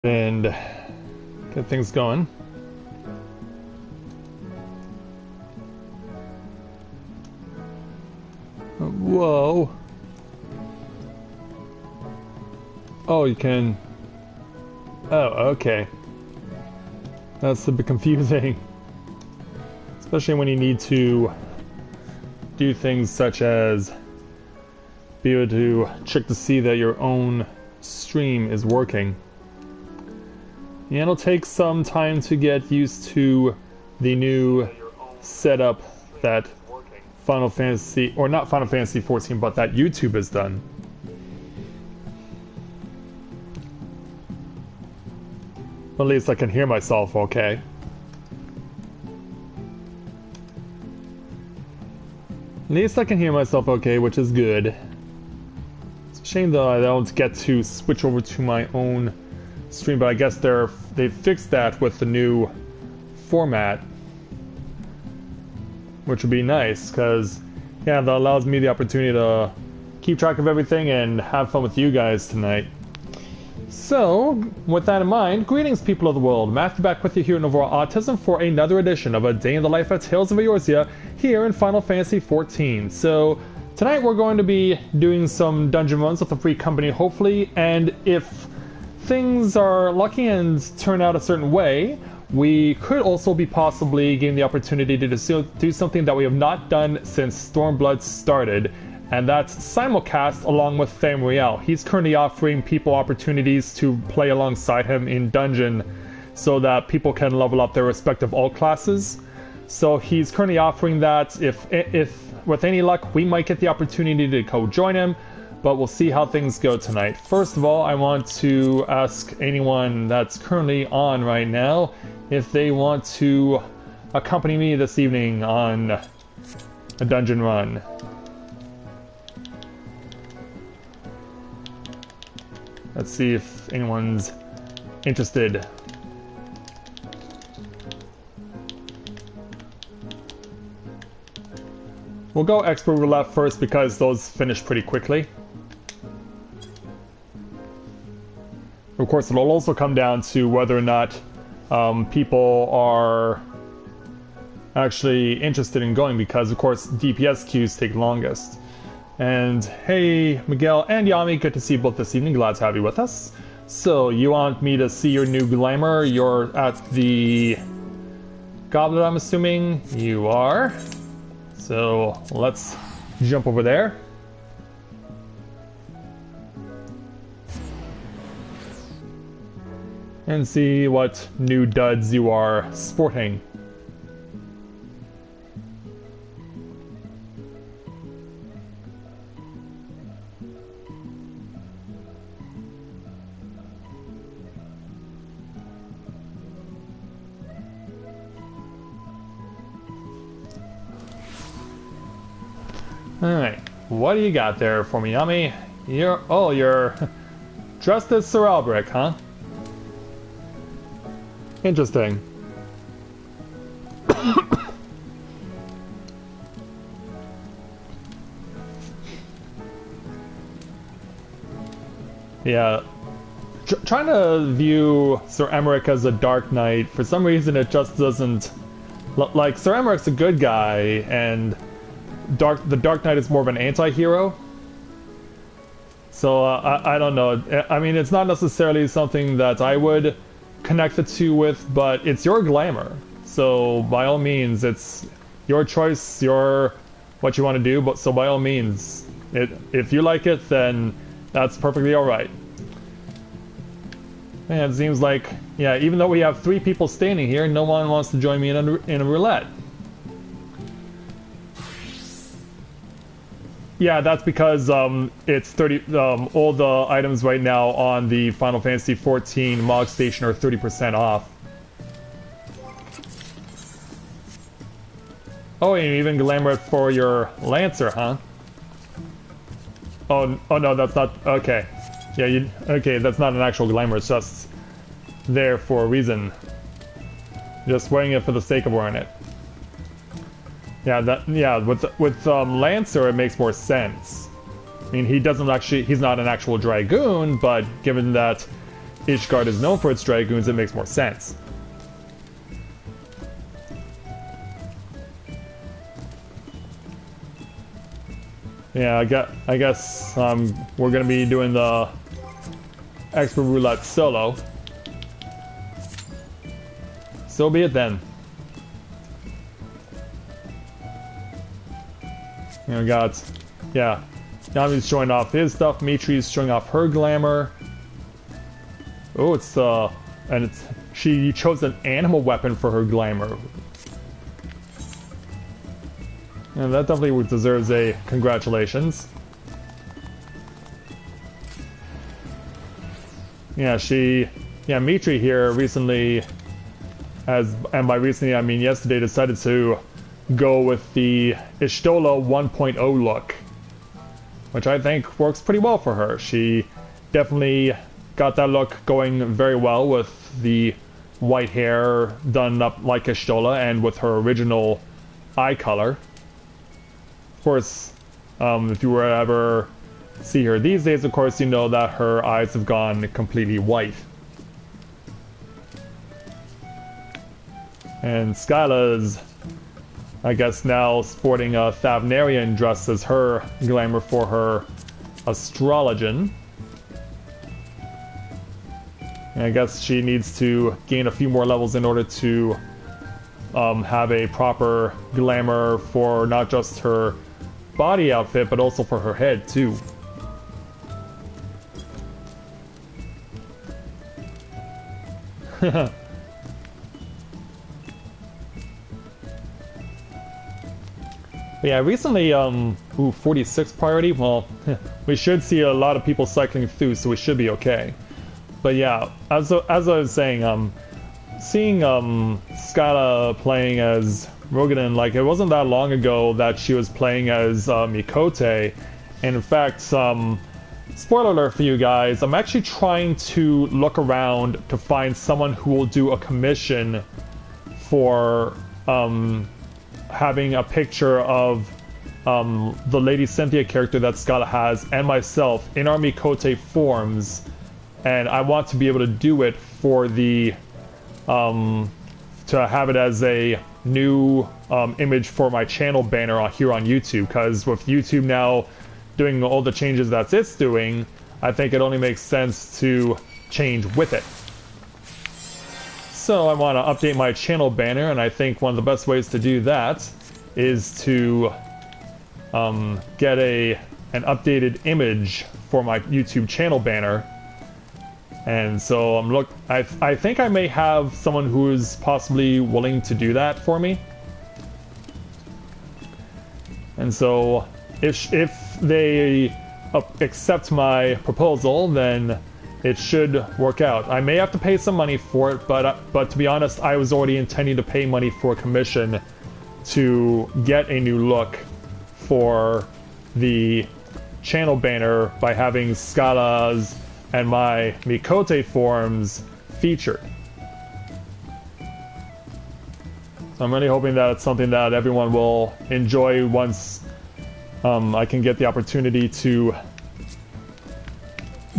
and get things going. Whoa. Oh, you can... Oh, okay. That's a bit confusing. Especially when you need to do things such as be able to check to see that your own stream is working. Yeah, it'll take some time to get used to the new setup that Final Fantasy, or not Final Fantasy 14, but that YouTube has done. At least I can hear myself okay. At least I can hear myself okay, which is good. It's a shame that I don't get to switch over to my own stream, but I guess they fixed that with the new format, which would be nice, because yeah, that allows me the opportunity to keep track of everything and have fun with you guys tonight. So, with that in mind, greetings people of the world, Matthia back with you here in Novaura Autism for another edition of A Day in the Life of Tales of Eorzea here in Final Fantasy 14. So, tonight we're going to be doing some dungeon runs with a free company hopefully, and if things are lucky and turn out a certain way, we could also be possibly getting the opportunity to do something that we have not done since Stormblood started, and that's simulcast along with Famriel. He's currently offering people opportunities to play alongside him in dungeon so that people can level up their respective alt classes. So he's currently offering that. If with any luck, we might get the opportunity to co-join him, but we'll see how things go tonight. First of all, I want to ask anyone that's currently on right now if they want to accompany me this evening on a dungeon run. Let's see if anyone's interested. We'll go expert roulette first because those finish pretty quickly. Of course, it'll also come down to whether or not people are actually interested in going, because of course DPS queues take longest. And hey, Miguel and Yami, good to see you both this evening. Glad to have you with us. So, you want me to see your new glamour? You're at the goblet, I'm assuming? You are. So, let's jump over there. And see what new duds you are sporting. Alright, what do you got there for me, Yami? You're dressed as Sir Albrecht, huh? Interesting. Yeah. Trying to view Sir Emmerich as a Dark Knight, for some reason it just doesn't... Like, Sir Emmerich's a good guy, and the Dark Knight is more of an anti-hero. So, I don't know. I mean, it's not necessarily something that I would connect the two with, but it's your glamour. So, by all means, it's your choice, what you want to do, but so by all means, if you like it, then that's perfectly alright. And it seems like, yeah, even though we have 3 people standing here, no one wants to join me in a roulette. Yeah, that's because it's 30. All the items right now on the Final Fantasy 14 Mog Station are 30% off. Oh, and you even glamour it for your Lancer, huh? Oh no, that's not okay. Yeah, okay, that's not an actual glamour. It's just there for a reason. Just wearing it for the sake of wearing it. Yeah, with Lancer it makes more sense. I mean, he's not an actual Dragoon, but given that Ishgard is known for its dragoons, it makes more sense. Yeah, I guess we're gonna be doing the expert roulette solo. So be it then. You know, got, yeah, Yami's showing off his stuff. Mitri's showing off her glamour. Oh, she chose an animal weapon for her glamour. And that definitely deserves a congratulations. Yeah, Mitri here recently, and by recently I mean yesterday, decided to go with the Y'shtola 1.0 look, which I think works pretty well for her. She definitely got that look going very well with the white hair done up like Y'shtola and with her original eye color. Of course, if you were to ever see her these days, of course, you know that her eyes have gone completely white. And Skyla's, I guess, now sporting a Thavnarian dress as her glamour for her astrologian. And I guess she needs to gain a few more levels in order to have a proper glamour for not just her body outfit, but also for her head, too. Yeah, recently, 46 priority, well, we should see a lot of people cycling through, so we should be okay. But yeah, as I was saying, seeing Skyla playing as Rogadin, like, it wasn't that long ago that she was playing as Mikote, and in fact, spoiler alert for you guys, I'm actually trying to look around to find someone who will do a commission for having a picture of the Lady Cynthia character that Skyla has and myself in our Mikote forms, and I want to be able to do it for the to have it as a new image for my channel banner here on YouTube, because with YouTube now doing all the changes that it's doing, I think it only makes sense to change with it. So I want to update my channel banner, and I think one of the best ways to do that is to get an updated image for my YouTube channel banner. And so I think I may have someone who is possibly willing to do that for me. And so if they accept my proposal, then it should work out. I may have to pay some money for it, but to be honest, I was already intending to pay money for a commission to get a new look for the channel banner by having Scala's and my Mikote forms featured. So I'm really hoping that it's something that everyone will enjoy once I can get the opportunity to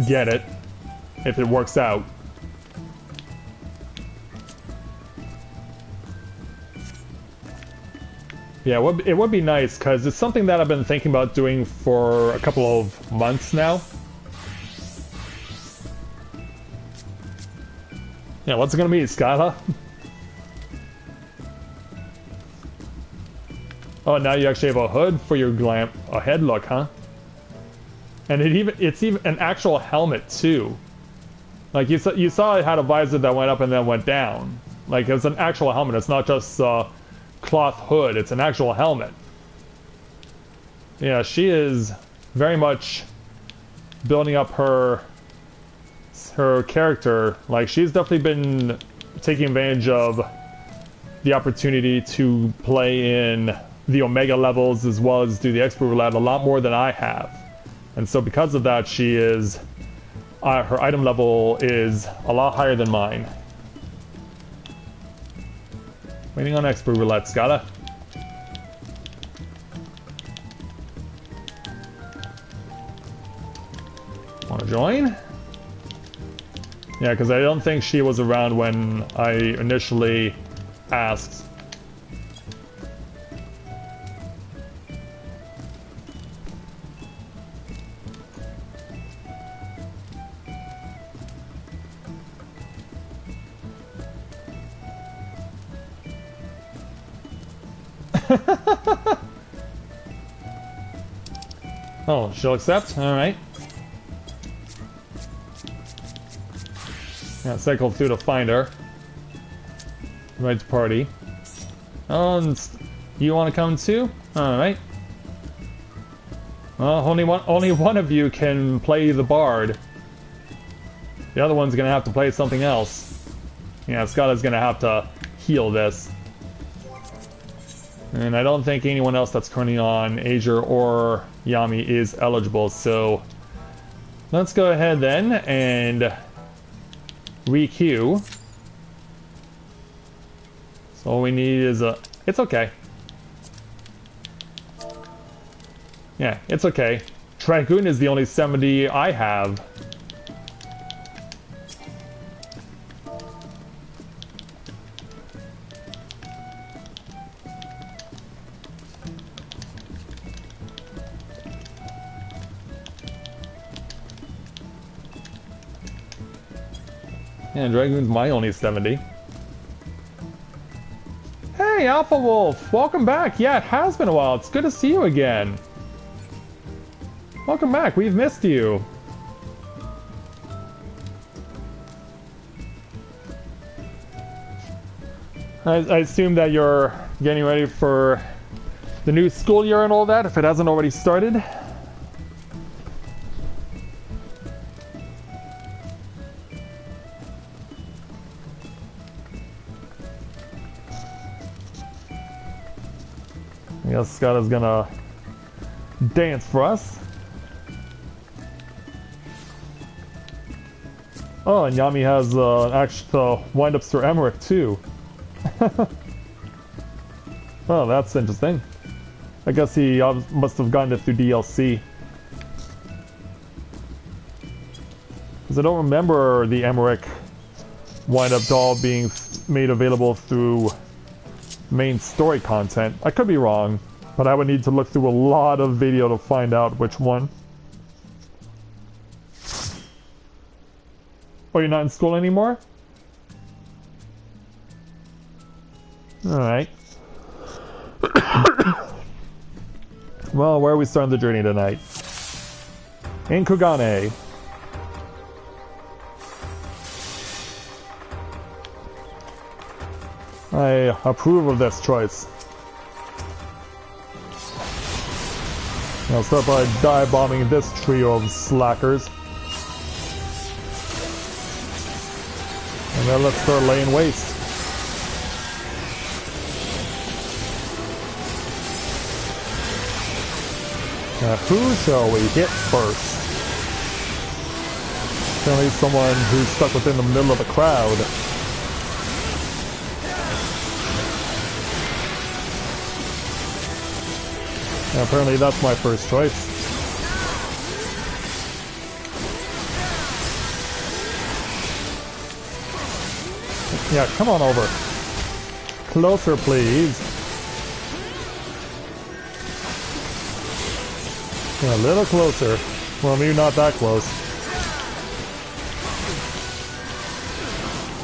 get it, if it works out. Yeah, it would be nice, because it's something that I've been thinking about doing for a couple of months now. Yeah, what's it gonna be, Skyla? Oh, now you actually have a hood for your a head look, huh? And it's even an actual helmet too. Like you saw it had a visor that went up and then went down. Like it's an actual helmet. It's not just a cloth hood. It's an actual helmet. Yeah, she is very much building up her character. Like she's definitely been taking advantage of the opportunity to play in the Omega levels as well as do the Expert Roulette a lot more than I have. And so because of that, she is her item level is a lot higher than mine. Waiting on Expert Roulette, Scala. Wanna join? Yeah, because I don't think she was around when I initially asked. Oh, she'll accept? Alright. Yeah, cycle through to find her. Right to party. Oh, and you want to come too? Alright. Well, only one of you can play the bard. The other one's gonna have to play something else. Yeah, Scott is gonna have to heal this. And I don't think anyone else that's currently on Asia or Yami is eligible, so let's go ahead then and re-queue. So all we need is a... It's okay. Yeah, it's okay. Dragoon is the only 70 I have. Yeah, Dragoon's my only 70. Hey, Alpha Wolf! Welcome back! Yeah, it has been a while. It's good to see you again. Welcome back. We've missed you. I assume that you're getting ready for the new school year and all that, if it hasn't already started. I guess Scott is gonna dance for us. Oh, and Yami has actually wind-ups for Emmerich too. Oh, that's interesting. I guess he must have gotten it through DLC. Because I don't remember the Emmerich wind-up doll being made available through main story content. I could be wrong, but I would need to look through a lot of video to find out which one. Oh, you're not in school anymore? Alright. Well, where are we starting the journey tonight? In Kugane. I approve of this choice. I'll start by dive-bombing this trio of slackers. And then let's start laying waste. Now, who shall we hit first? Apparently someone who's stuck within the middle of the crowd. And apparently that's my first choice. Yeah, come on over. Closer, please. Yeah, a little closer. Well, maybe not that close.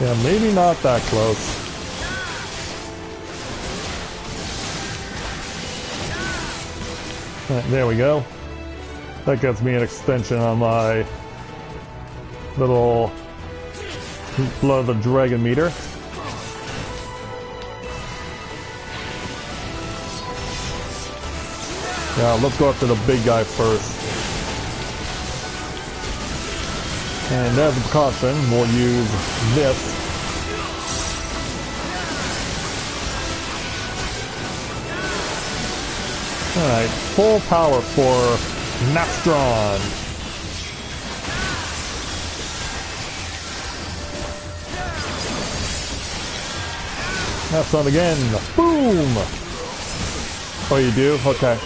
Yeah, maybe not that close. Right, there we go. That gets me an extension on my little Blood of the Dragon meter. Yeah, let's go after the big guy first. And as a precaution, we'll use this. Alright, full power for Nastron. That's on again. Boom! Oh, you do? Okay.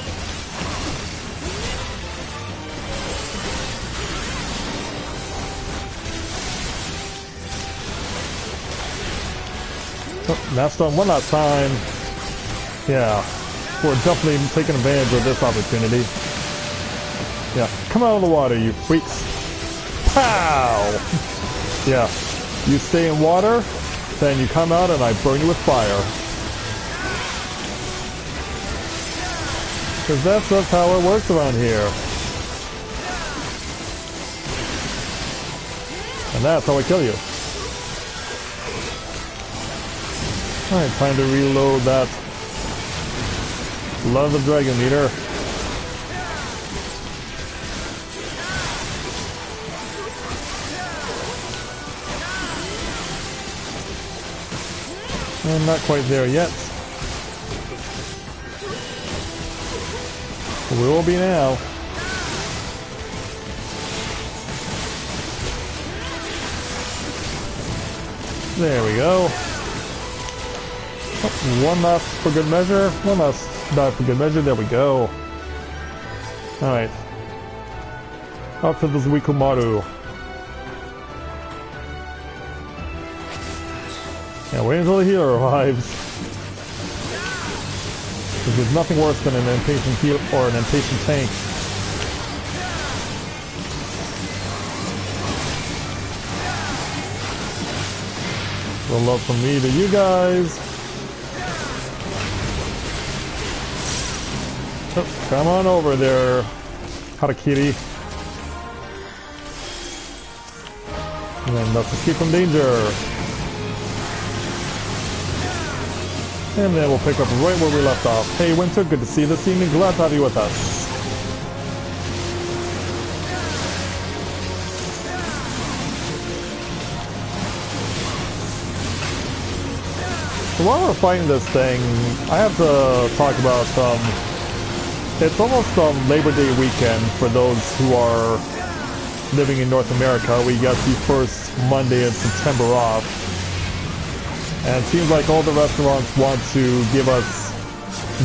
Oh, that's done one last time. Yeah, we're definitely taking advantage of this opportunity. Yeah, come out of the water, you freaks. Pow! Yeah, you stay in water, then you come out and I burn you with fire. Because that's just how it works around here. And that's how I kill you. Alright, time to reload that Love the Dragon meter. And not quite there yet. We will be now. There we go. Oh, one last for good measure. One last die for good measure. There we go. Alright. Up to the Zuikumaru. Yeah, wait until the healer arrives. Because there's nothing worse than an impatient heal or an impatient tank. A little love from me to you guys. Oh, come on over there, Harakiri. And then let's escape from danger. And then we'll pick up right where we left off. Hey Winter, good to see you this evening. Glad to have you with us. So while we're fighting this thing, I have to talk about it's almost Labor Day weekend for those who are living in North America. We got the first Monday in September off. And it seems like all the restaurants want to give us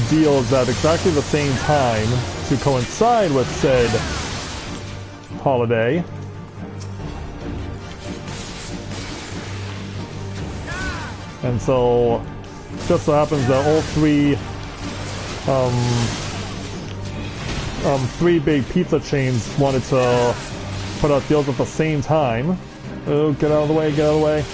deals at exactly the same time to coincide with said holiday. And so, just so happens that all three big pizza chains wanted to put out deals at the same time. Oh, get out of the way, get out of the way.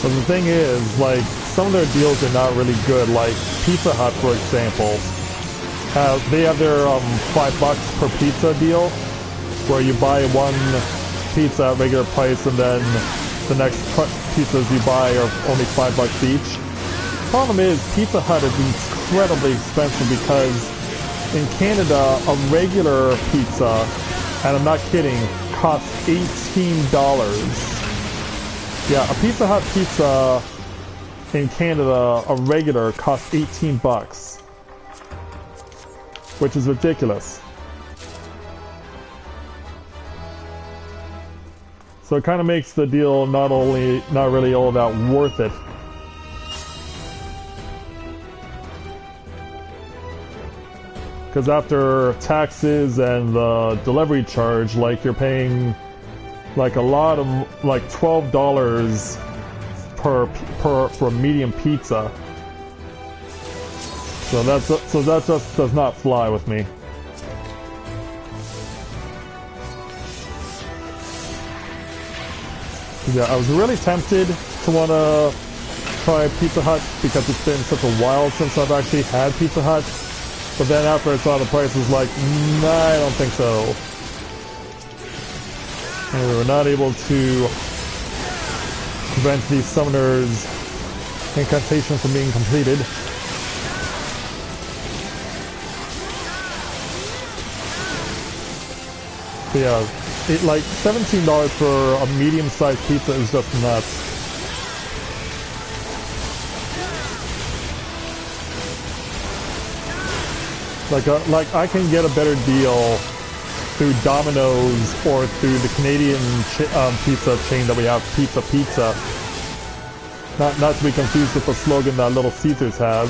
But the thing is, like, some of their deals are not really good. Like Pizza Hut, for example, they have their $5 per pizza deal, where you buy one pizza at regular price, and then the next pizzas you buy are only $5 each. Problem is, Pizza Hut is incredibly expensive because in Canada, a regular pizza, and I'm not kidding, costs $18. Yeah, a Pizza Hut pizza in Canada, a regular, costs $18, which is ridiculous. So it kind of makes the deal not really all that worth it. Because after taxes and the delivery charge, like you're paying like a lot of, like $12 for a medium pizza. So that just does not fly with me. Yeah, I was really tempted to want to try Pizza Hut because it's been such a while since I've actually had Pizza Hut. But then after I saw the prices, like, nah, I don't think so. And we were not able to prevent the summoner's incantation from being completed. So yeah, like $17 for a medium-sized pizza is just nuts. Like I can get a better deal through Domino's or through the Canadian pizza chain that we have, Pizza Pizza. Not to be confused with the slogan that Little Caesars has.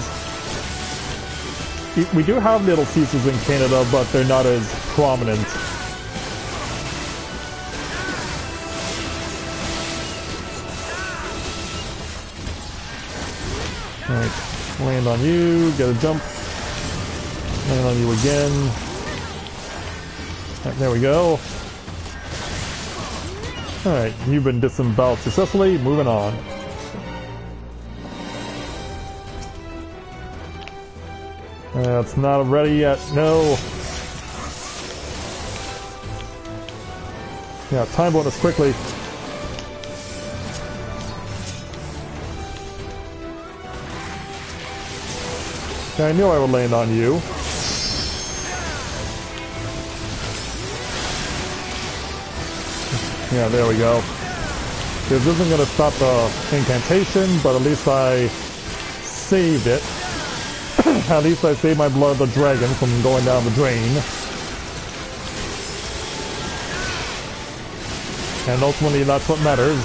We do have Little Caesars in Canada, but they're not as prominent. Alright, land on you, get a jump. Land on you again. Right, there we go. Alright, you've been disemboweled successfully, moving on. It's not ready yet, no. Yeah, time bonus quickly. Yeah, I knew I would land on you. Yeah, there we go. This isn't going to stop the incantation, but at least I saved it. At least I saved my blood of the dragon from going down the drain. And ultimately, that's what matters.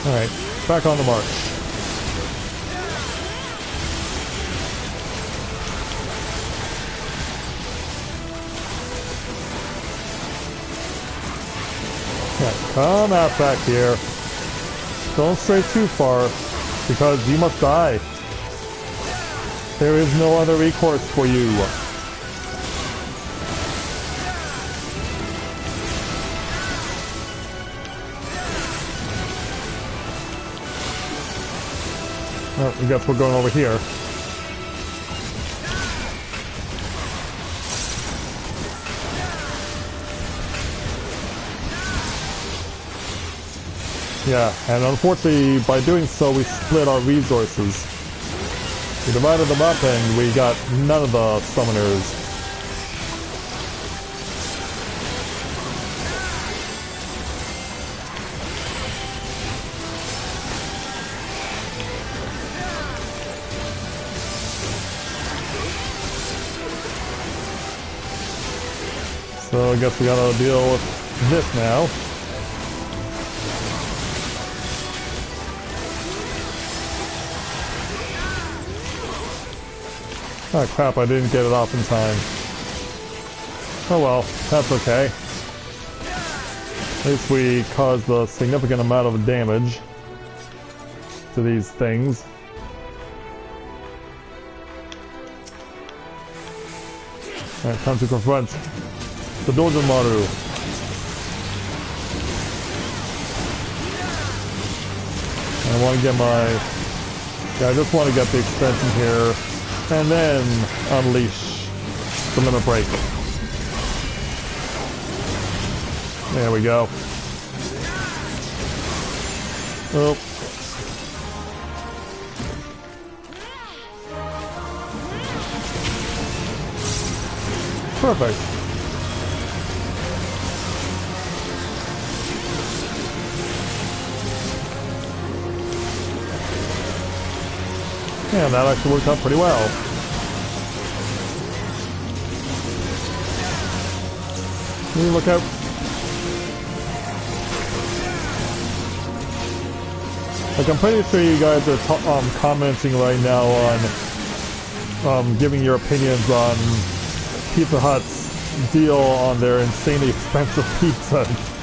Alright, back on the march. Yeah, come out back here. Don't stray too far, because you must die. There is no other recourse for you. Oh, I guess we're going over here. Yeah, and unfortunately, by doing so, we split our resources. We divided them up and we got none of the summoners. So I guess we gotta deal with this now. Oh crap, I didn't get it off in time. Oh well, that's okay. At least we caused a significant amount of damage to these things. Alright, time to confront the Dojo Maru. I want to get my... Yeah, I just want to get the extension here. And then unleash the limit break. There we go. Oh. Perfect. Yeah, that actually worked out pretty well. Look out. Like, I'm pretty sure you guys are commenting right now on giving your opinions on Pizza Hut's deal on their insanely expensive pizzas.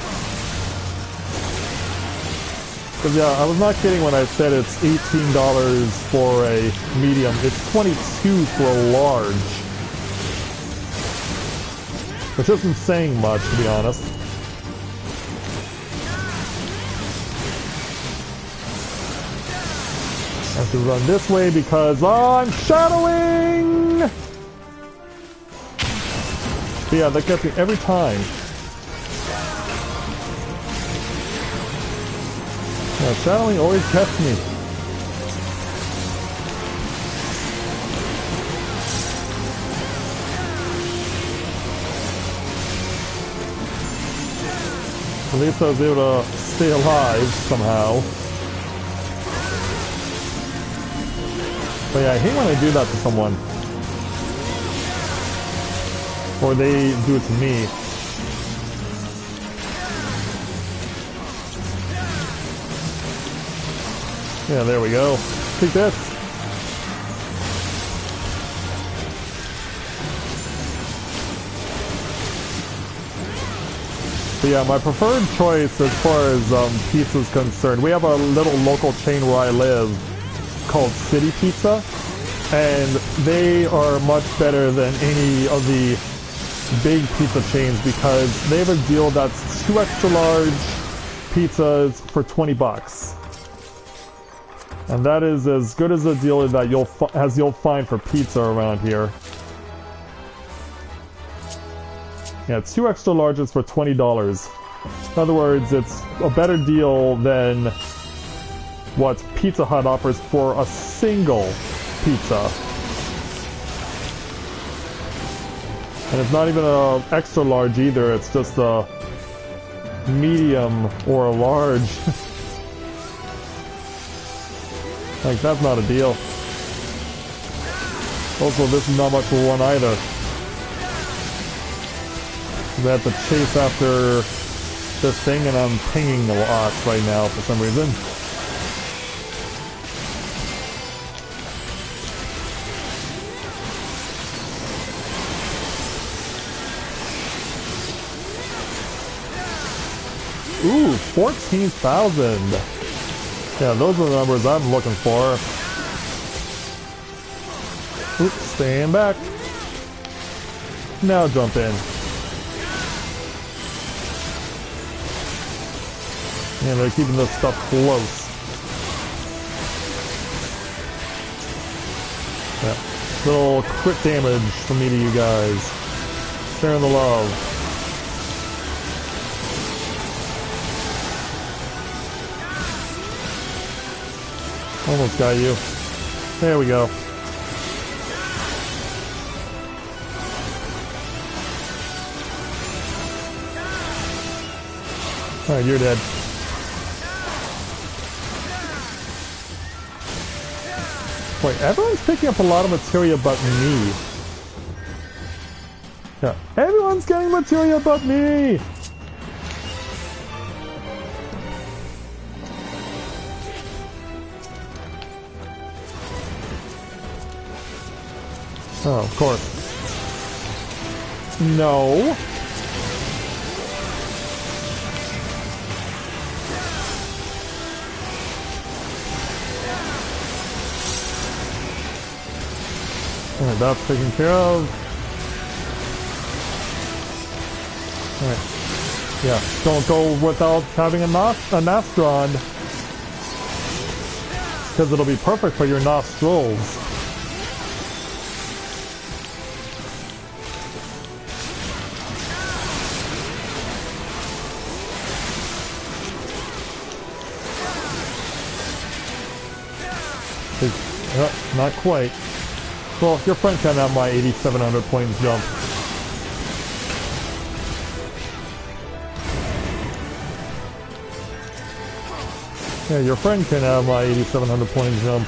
Because yeah, I was not kidding when I said it's $18 for a medium. It's $22 for a large. Which isn't saying much, to be honest. I have to run this way because I'm shadowing! But yeah, that gets me every time. Yeah, shadowing always gets me. At least I was able to stay alive somehow. But yeah, I hate when I do that to someone. Or they do it to me. Yeah, there we go. Take this. But yeah, my preferred choice as far as pizza is concerned, we have a little local chain where I live called City Pizza, and they are much better than any of the big pizza chains because they have a deal that's 2 extra large pizzas for 20 bucks. And that is as good as a deal that you'll find for pizza around here. Yeah, 2 extra larges for $20. In other words, it's a better deal than what Pizza Hut offers for a single pizza. And it's not even an extra large either, it's just a medium or a large. Like, that's not a deal. Also, this is not much for one either. I have to chase after this thing and I'm pinging a lot right now for some reason. Ooh, 14,000. Yeah, those are the numbers I'm looking for. Oops, stand back. Now jump in. And they're keeping this stuff close. Yeah. Little crit damage from me to you guys. Sharing the love. Almost got you. There we go. Alright, you're dead. Wait, everyone's picking up a lot of materia but me. Yeah, everyone's getting materia but me! Oh, of course. No. Alright, that's taken care of. Alright. Yeah, don't go without having a Nostron. Because it'll be perfect for your nostrils. Not quite. Well, your friend can have my 8,700 points jump. Yeah, your friend can have my 8,700 points jump.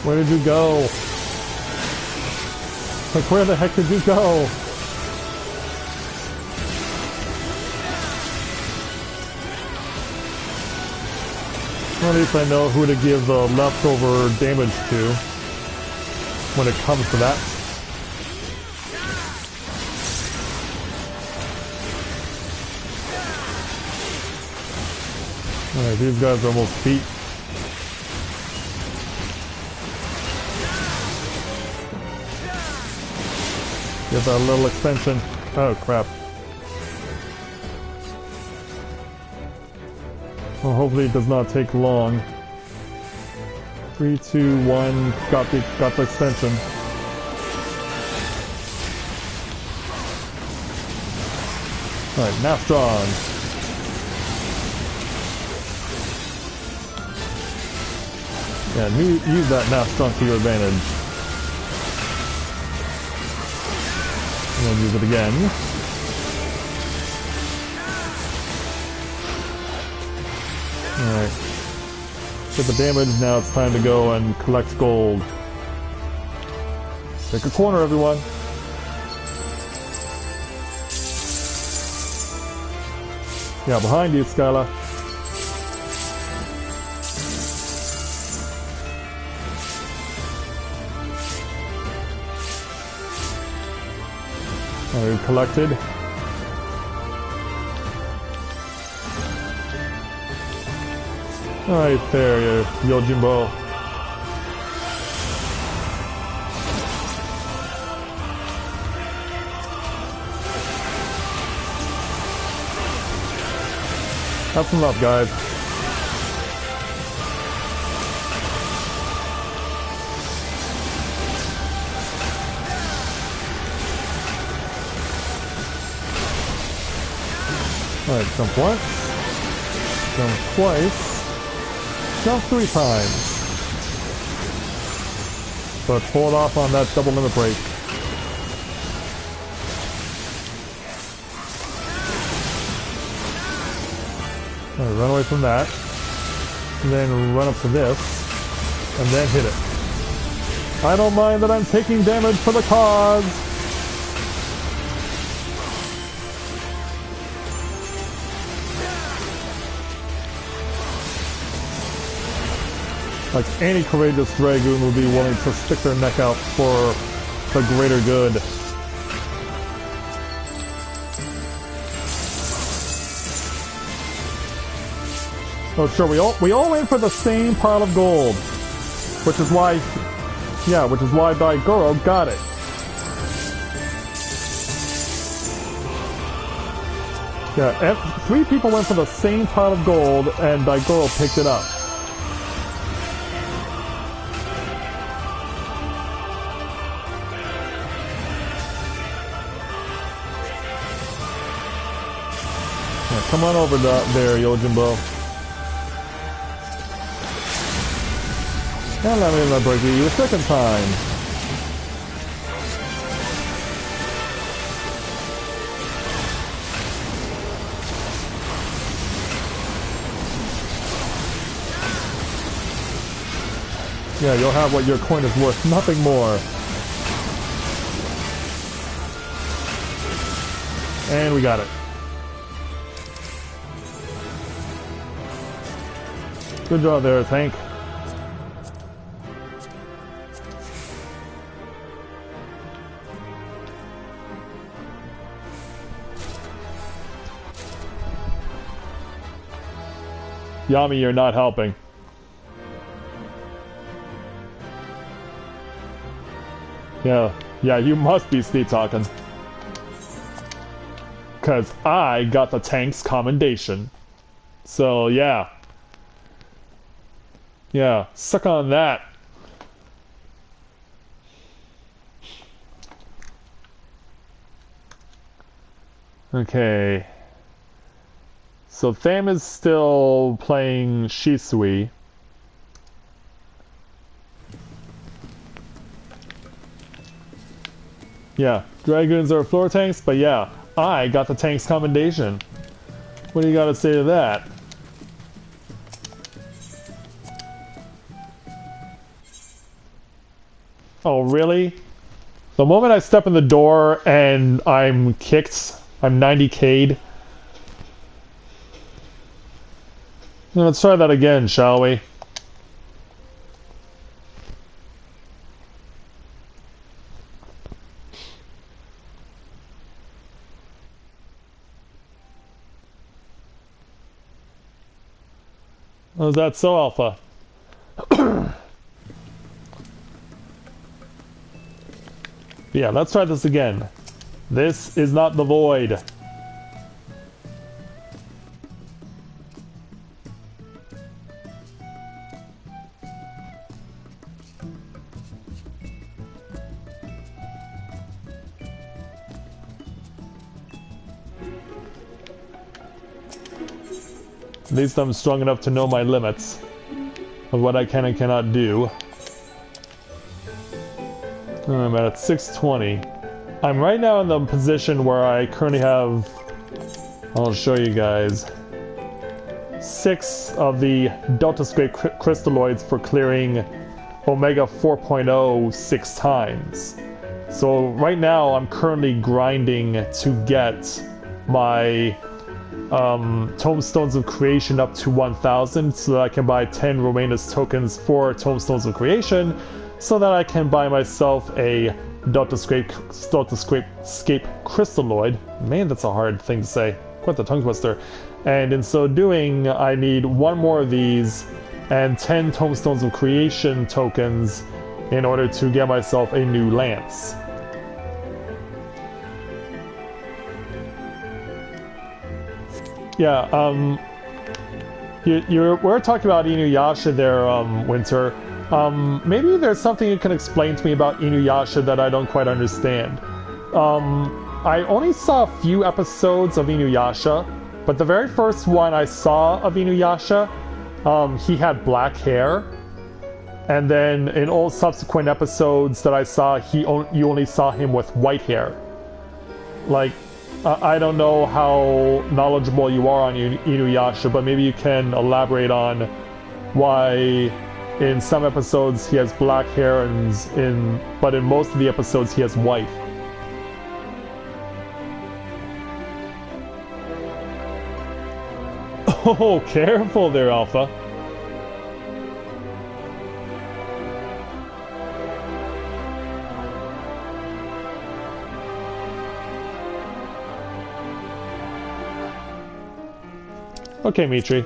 Where did you go? Like, where the heck did you go? At least I know who to give the leftover damage to when it comes to that. Alright, these guys are almost beat. Get that little extension. Oh crap. Well, hopefully it does not take long. 3, 2, 1, got the extension. Alright, Nastron. Yeah, use that Nastron to your advantage. And then use it again. Alright. Get the damage, now it's time to go and collect gold. Pick a corner, everyone. Yeah, behind you, Skyla. We've collected. Alright, there, Yojimbo. Have some luck, guys. Alright, jump once, jump twice, jump 3 times. But hold off on that double limit break. Alright, run away from that. And then run up to this. And then hit it. I don't mind that I'm taking damage for the cause! Like any courageous dragoon will be willing to stick their neck out for the greater good. Oh sure, we all aim for the same pile of gold, which is why Daigoro got it. Yeah, 3 people went for the same pile of gold, and Daigoro picked it up. Yeah, come on over there, Yojimbo. And let me break you a second time. Yeah, you'll have what your coin is worth, nothing more. And we got it. Good job there, Tank. Yami, you're not helping. Yeah, you must be sleep talking. Cause I got the tank's commendation. So yeah. Yeah, suck on that. Okay. So Tham is still playing Shisui. Yeah, Dragoons are floor tanks, but yeah, I got the tank's commendation. What do you gotta say to that? Oh, really? The moment I step in the door and I'm kicked, I'm 90k'd. Let's try that again, shall we? Oh, is that so, Alpha? Yeah, let's try this again. This is not the void. At least I'm strong enough to know my limits of what I can and cannot do. I'm at 620. I'm right now in the position where I currently have, I'll show you guys, 6 of the Delta Square crystalloids for clearing Omega 4.0 6 times. So right now I'm currently grinding to get my Tomestones of Creation up to 1000 so that I can buy 10 Romanus tokens for Tomestones of Creation so that I can buy myself a Deltascape crystalloid. Man, that's a hard thing to say. Quite the tongue twister. And in so doing, I need one more of these and 10 Tomestones of Creation tokens in order to get myself a new lance. Yeah, we're talking about Inuyasha there, Winter. Maybe there's something you can explain to me about Inuyasha that I don't quite understand. I only saw a few episodes of Inuyasha, but the very first one I saw of Inuyasha, he had black hair. And then in all subsequent episodes that I saw, you only saw him with white hair. Like, I don't know how knowledgeable you are on Inuyasha, but maybe you can elaborate on why in some episodes he has black hair but in most of the episodes he has white. Oh, careful there, Alpha. Okay, Mitri.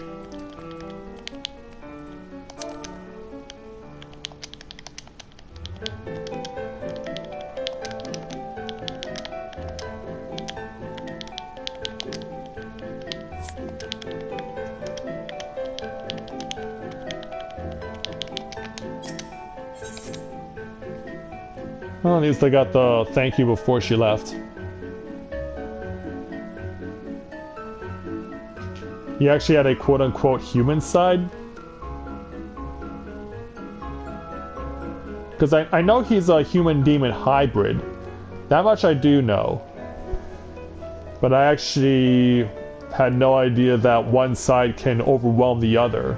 Well, at least I got the thank you before she left. He actually had a quote-unquote human side. Because I know he's a human-demon hybrid. That much I do know. But I actually had no idea that one side can overwhelm the other.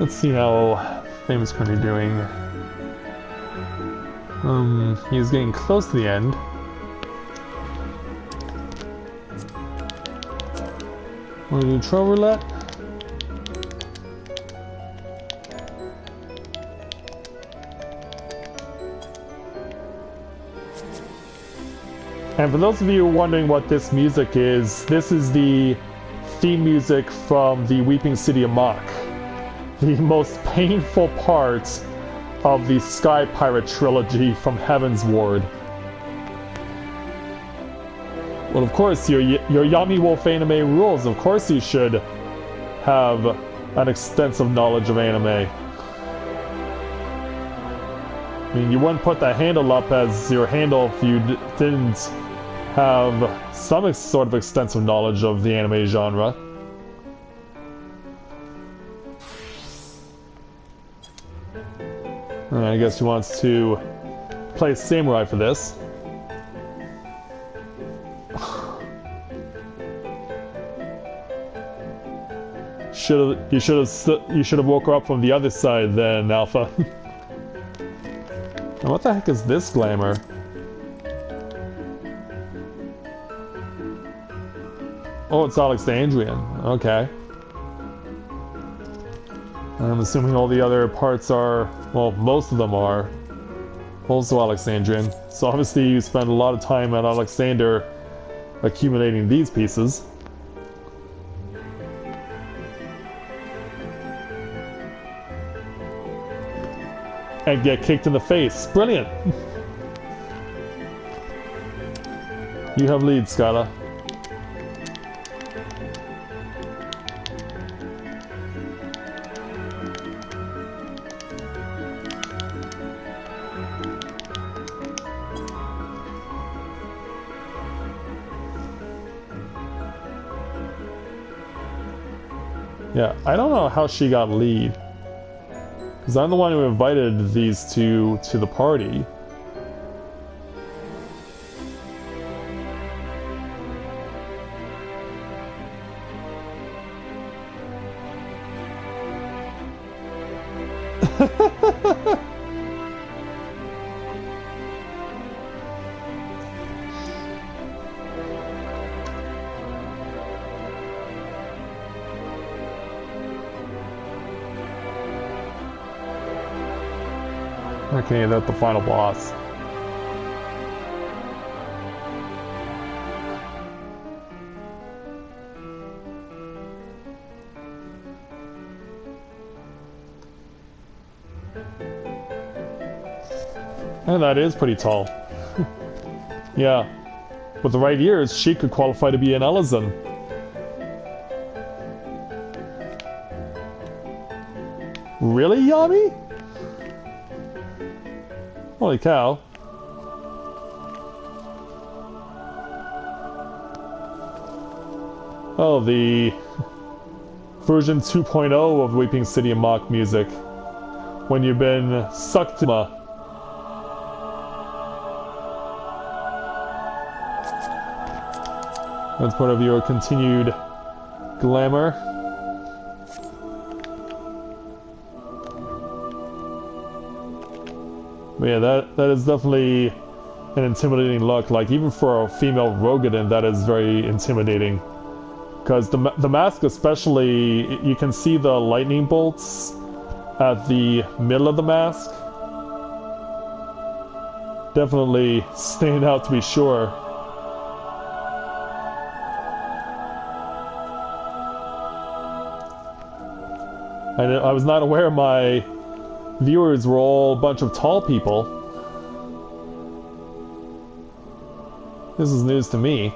Let's see how Famous Currently doing. He's getting close to the end. Wanna do Troll Roulette? And for those of you wondering what this music is, this is the theme music from the Weeping City of Mach. The most painful parts of the Sky Pirate trilogy from Heaven's Ward. Well, of course, your Yami Wolf anime rules. Of course you should have an extensive knowledge of anime. I mean, you wouldn't put that handle up as your handle if you didn't have some sort of extensive knowledge of the anime genre. I guess he wants to play Samurai for this. You should have woke her up from the other side then, Alpha. And what the heck is this glamour? Oh, it's Alexandrian. Okay. I'm assuming all the other parts are, well, most of them are also Alexandrian. So obviously you spend a lot of time at Alexander accumulating these pieces. And get kicked in the face. Brilliant! You have lead, Skyla. Yeah, I don't know how she got lead. Because I'm the one who invited these two to the party. Okay, that's the final boss. And that is pretty tall. Yeah. With the right ears, she could qualify to be an Ellison. Really, Yami? Holy cow. Oh, the version 2.0 of Weeping City and Mock Music. When you've been sucked to... That's part of your continued glamour. But yeah, that is definitely an intimidating look. Like, even for a female Rogadin, that is very intimidating. Because the mask especially, you can see the lightning bolts at the middle of the mask. Definitely stand out to be sure. I was not aware my viewers were all a bunch of tall people. This is news to me.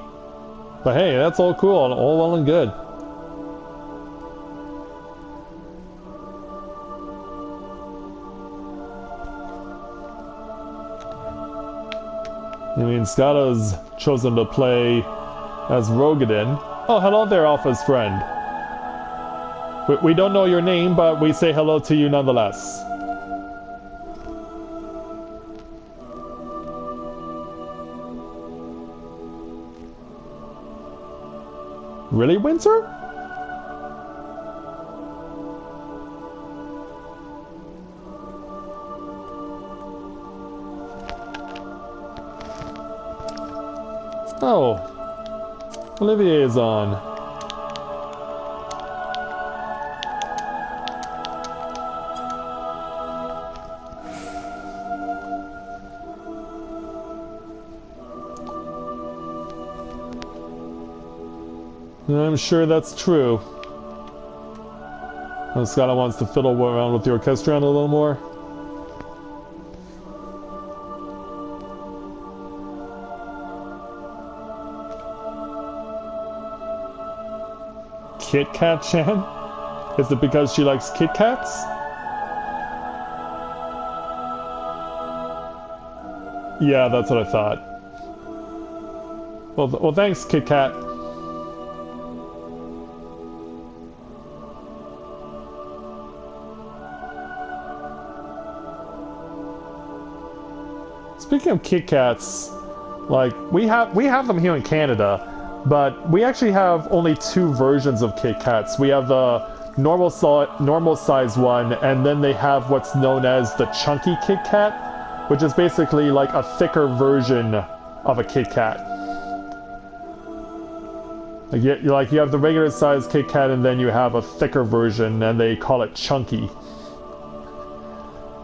But hey, that's all cool, all well and good. I mean, Scala's chosen to play as Rogadin. Oh, hello there, Alpha's friend. We don't know your name, but we say hello to you nonetheless. Really, Winter? Oh, Olivier is on. I'm sure that's true. Scala wants to fiddle around with the orchestra a little more. Kit Kat Chan? Is it because she likes Kit Kats? Yeah, that's what I thought. Well, thanks, Kit Kat. Speaking of Kit Kats, like we have them here in Canada, but we actually have only two versions of Kit Kats. We have the normal size one, and then they have what's known as the chunky Kit Kat, which is basically like a thicker version of a Kit Kat. Like you have the regular size Kit Kat, and then you have a thicker version, and they call it chunky.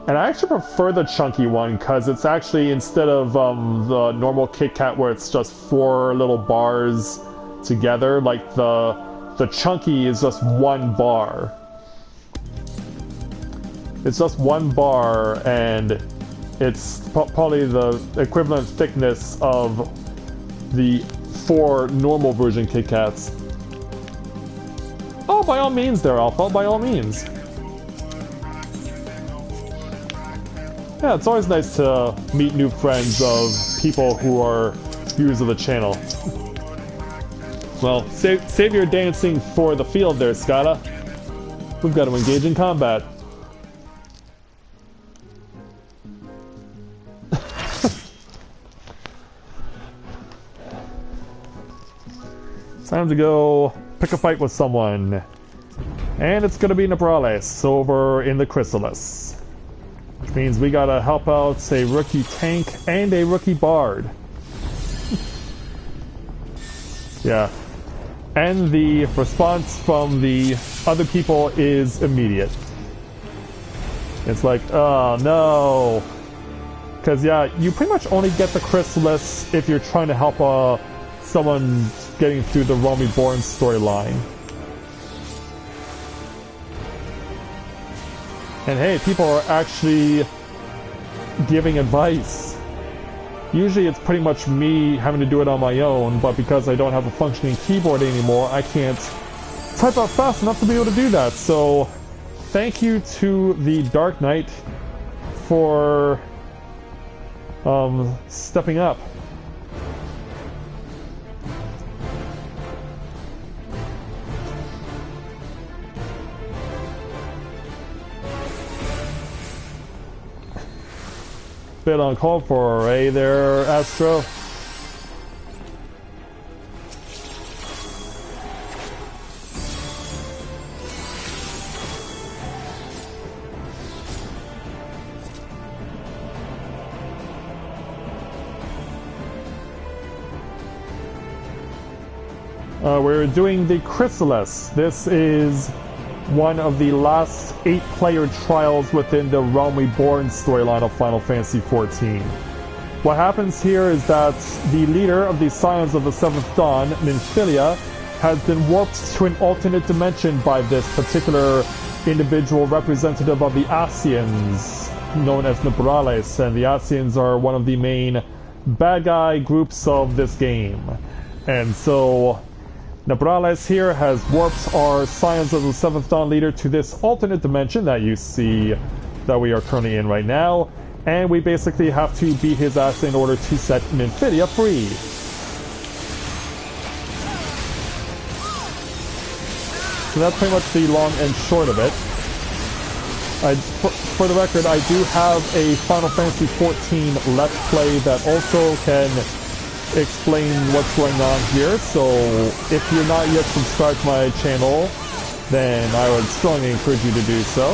And I actually prefer the chunky one because it's actually, instead of the normal Kit Kat where it's just 4 little bars together, like the chunky is just 1 bar. It's just 1 bar, and it's probably the equivalent thickness of the 4 normal version Kit Kats. Oh, by all means there, Alpha, by all means. Yeah, it's always nice to meet new friends of people who are viewers of the channel. Well, save your dancing for the field there, Scala. We've got to engage in combat. Time to go pick a fight with someone. And it's gonna be Novaura over in the Chrysalis. Which means we gotta help out a rookie tank and a rookie bard. Yeah. And the response from the other people is immediate. It's like, oh no, Because, yeah, you pretty much only get the Chrysalis if you're trying to help someone getting through the Realm Reborn storyline. And hey, people are actually giving advice. Usually it's pretty much me having to do it on my own, but because I don't have a functioning keyboard anymore, I can't type out fast enough to be able to do that. So, thank you to the Dark Knight for stepping up. Bit uncalled for, eh there, Astro? We're doing the Chrysalis. This is one of the last 8-player trials within the Realm Reborn storyline of Final Fantasy XIV. What happens here is that the leader of the Scions of the Seventh Dawn, Nymphilia, has been warped to an alternate dimension by this particular individual representative of the Asians, known as Novaura, and the Asians are one of the main bad guy groups of this game. And so Novaura here has warped our Scions of the Seventh Dawn leader to this alternate dimension that you see that we are currently in right now, and we basically have to beat his ass in order to set Nymphilia free. So that's pretty much the long and short of it. For the record, I do have a Final Fantasy XIV Let's Play that also can explain what's going on here, so if you're not yet subscribed to my channel, then I would strongly encourage you to do so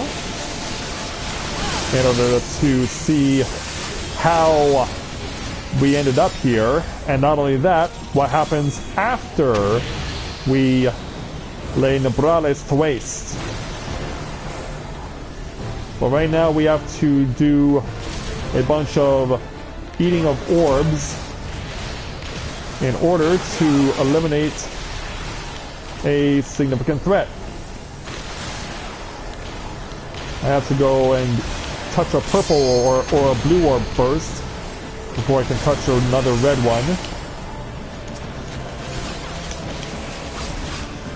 in order to see how we ended up here, and not only that, what happens after we lay Novaura to waste. But right now we have to do a bunch of eating of orbs in order to eliminate a significant threat. I have to go and touch a purple or a blue orb first before I can touch another red one.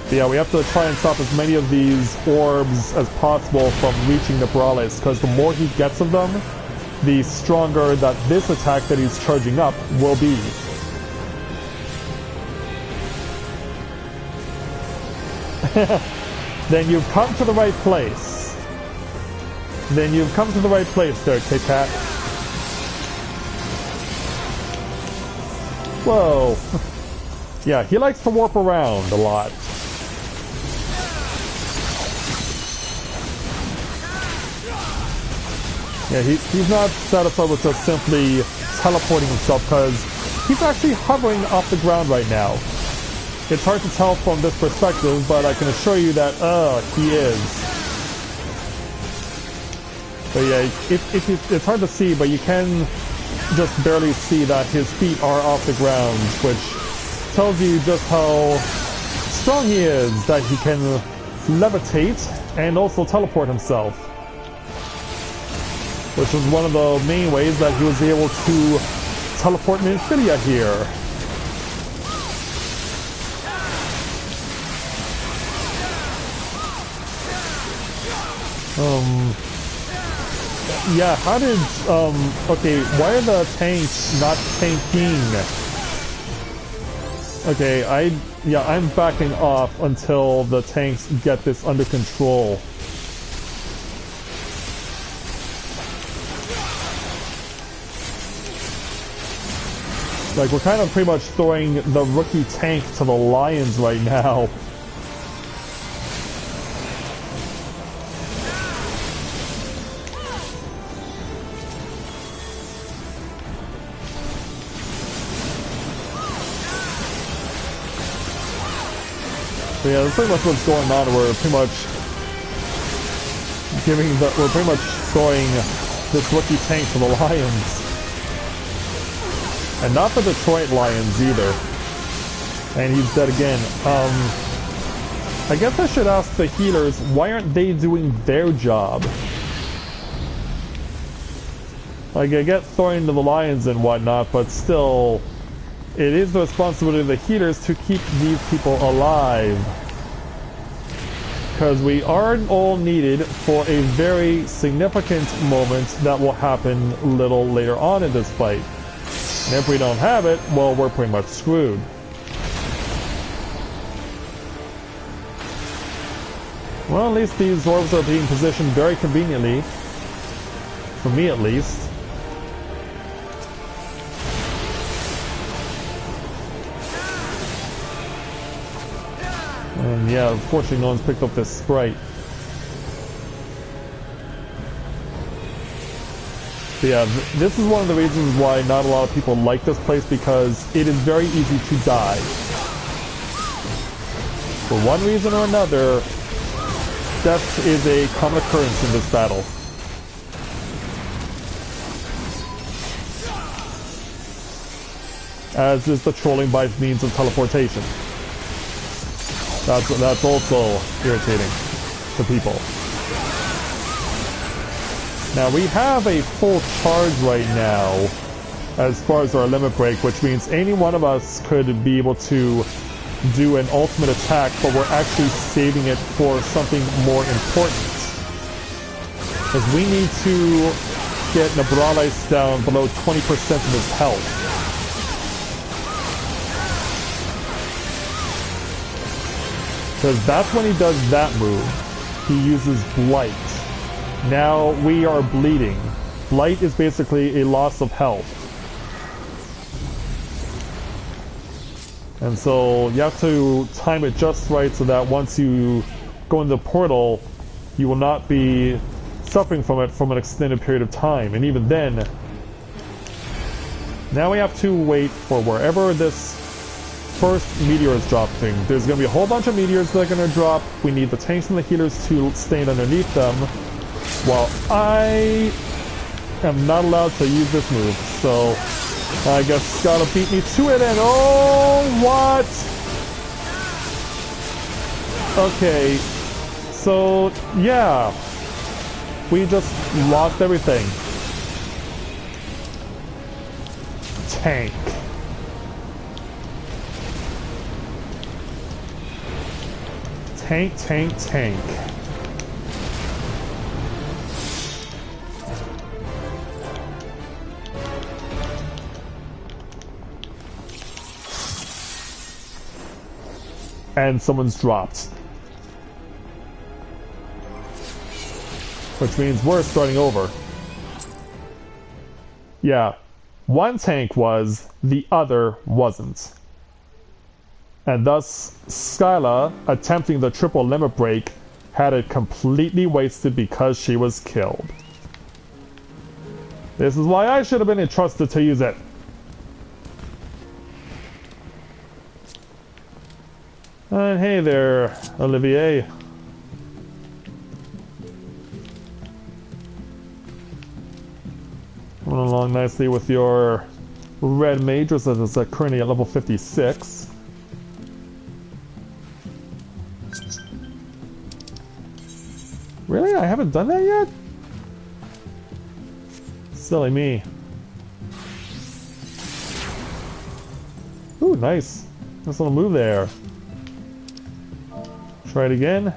But yeah, we have to try and stop as many of these orbs as possible from reaching Novaura, because the more he gets of them, the stronger that this attack that he's charging up will be. Then you've come to the right place. Then you've come to the right place there, Kit Kat. Whoa. Yeah, he likes to warp around a lot. Yeah, he's not satisfied with just simply teleporting himself, because he's actually hovering off the ground right now. It's hard to tell from this perspective, but I can assure you that, he is. But yeah, it's hard to see, but you can just barely see that his feet are off the ground, which tells you just how strong he is, that he can levitate and also teleport himself. Which was one of the main ways that he was able to teleport Nymphilia here. Yeah, how did, okay, why are the tanks not tanking? Okay, I'm backing off until the tanks get this under control. Like, we're kind of pretty much throwing the rookie tank to the lions right now. So yeah, that's pretty much what's going on. We're pretty much throwing this rookie tank to the lions. And not the Detroit Lions either. And he's dead again. I guess I should ask the healers, why aren't they doing their job? Like, I get thrown into the Lions and whatnot, but still, it is the responsibility of the healers to keep these people alive. Because we are all needed for a very significant moment that will happen a little later on in this fight. And if we don't have it, well, we're pretty much screwed. Well, at least these orbs are being positioned very conveniently. For me, at least. And yeah, unfortunately no one's picked up this sprite. But yeah, this is one of the reasons why not a lot of people like this place, because it is very easy to die. For one reason or another, death is a common occurrence in this battle. As is the trolling by means of teleportation. That's also irritating to people. Now we have a full charge right now as far as our limit break, which means any one of us could be able to do an ultimate attack, but we're actually saving it for something more important. Because we need to get Novaura down below 20% of his health. Because that's when he does that move. He uses Blight. Now we are bleeding. Blight is basically a loss of health. And so you have to time it just right so that once you go in the portal, you will not be suffering from it from an extended period of time. And even then, now we have to wait for wherever this first meteor is dropping. There's going to be a whole bunch of meteors that are going to drop. We need the tanks and the healers to stand underneath them, while I am not allowed to use this move. So I guess gotta beat me to it. And oh, what? Okay, so yeah, we just lost everything. Tank. Tank, tank, tank. And someone's dropped. Which means we're starting over. Yeah, one tank was, the other wasn't. And thus, Skyla, attempting the triple limit break, had it completely wasted because she was killed. This is why I should have been entrusted to use it. And hey there, Olivier. Running along nicely with your red mage, that is currently at level 56. Really? I haven't done that yet? Silly me. Ooh, nice. Nice little move there. Try it again.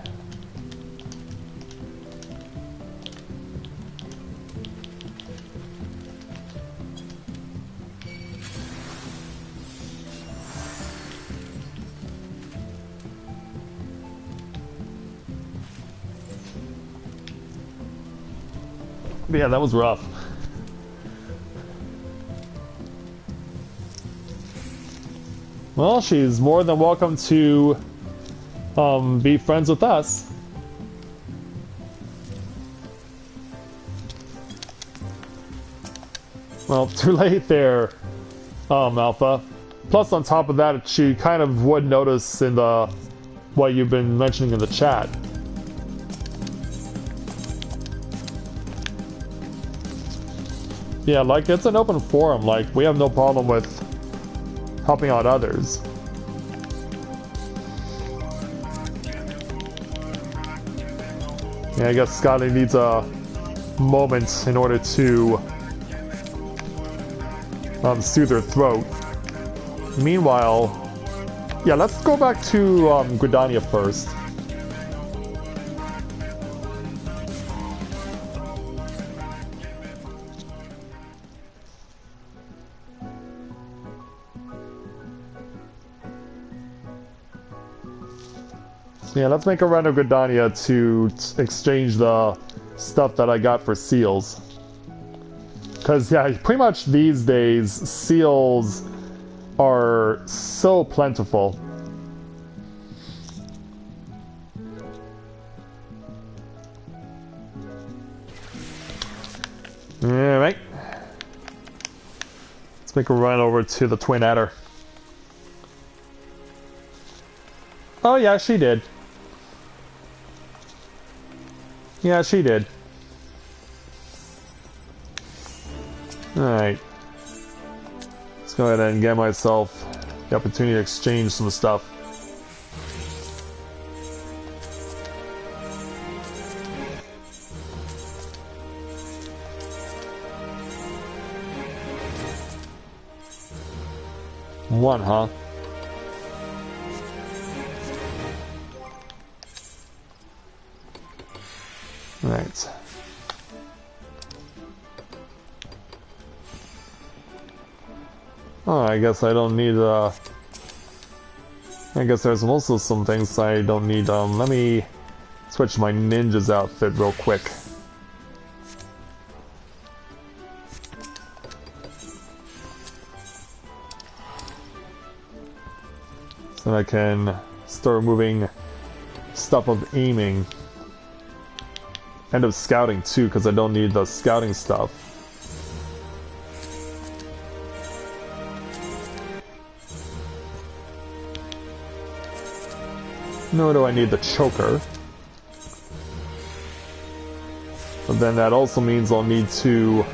Yeah, that was rough. Well, she's more than welcome to be friends with us. Well, too late there, Alpha. Plus, on top of that, she kind of would notice in the what you've been mentioning in the chat. Yeah, like, it's an open forum. Like, we have no problem with helping out others. Yeah, I guess Scotty needs a moment in order to soothe her throat. Meanwhile, yeah, let's go back to Gridania first. So yeah, let's make a run to Gridania to exchange the stuff that I got for seals. Because, yeah, pretty much these days, seals are so plentiful. Alright. Let's make a run over to the Twin Adder. Oh, yeah, she did. Yeah, she did. Alright. Let's go ahead and get myself the opportunity to exchange some stuff. One, huh? Right. Oh, I guess I don't need, I guess there's also some things I don't need, let me switch my ninja's outfit real quick. So I can start removing stuff of aiming. And of scouting too, because I don't need the scouting stuff. Nor do I need the choker. But then that also means I'll need to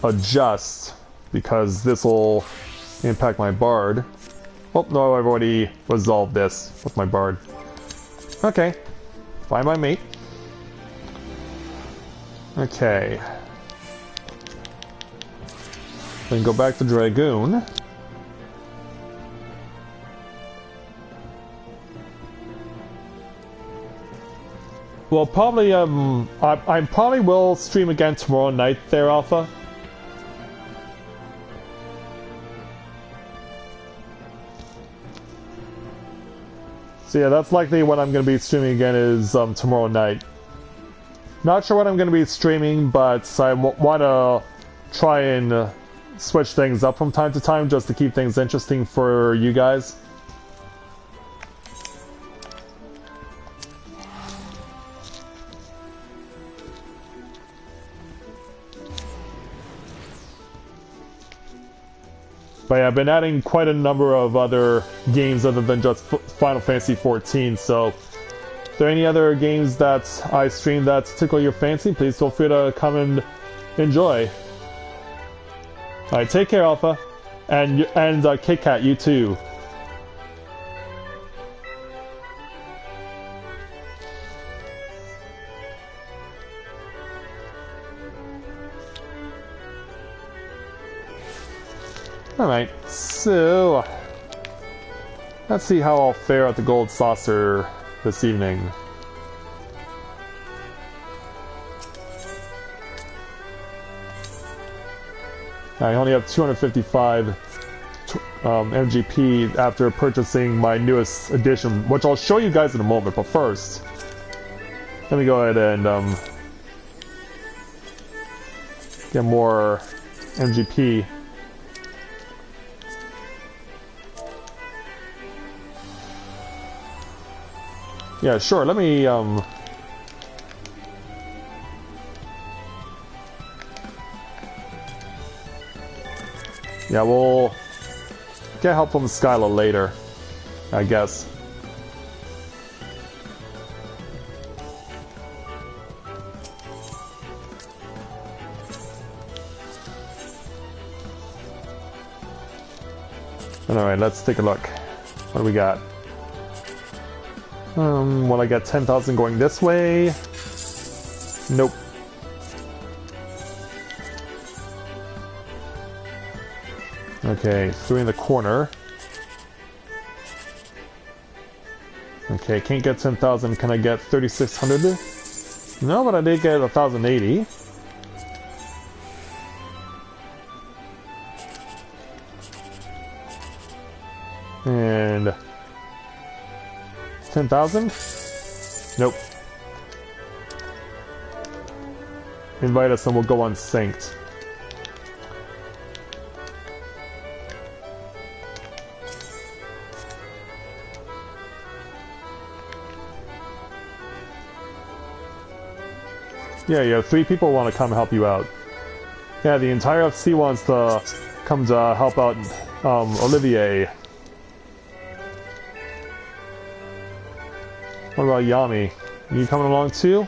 adjust, because this will impact my bard. Oh, no, I've already resolved this with my bard. Okay, fine by me. Okay. Then go back to Dragoon. Well, probably, I probably will stream again tomorrow night there, Alpha. So yeah, that's likely what I'm going to be streaming again is tomorrow night. Not sure what I'm going to be streaming, but I want to try and switch things up from time to time just to keep things interesting for you guys. But yeah, I've been adding quite a number of other games other than just Final Fantasy XIV, so if there are any other games that I stream that tickle your fancy, please feel free to come and enjoy. Alright, take care, Alpha. And Kit Kat, you too. Alright, so let's see how I'll fare at the Gold Saucer this evening. I only have 255 MGP after purchasing my newest edition, which I'll show you guys in a moment, but first, let me go ahead and get more MGP. Yeah, sure, let me, yeah, we'll get help from Skyla later, I guess. Alright, let's take a look. What do we got? Will I get 10,000 going this way? Nope. Okay, 3 in the corner. Okay, can't get 10,000. Can I get 3,600? No, but I did get 1,080. And 10,000? Nope. Invite us and we'll go unsynced. Yeah, you have 3 people want to come help you out. Yeah, the entire FC wants to come to help out Olivier. What about Yami? You coming along too?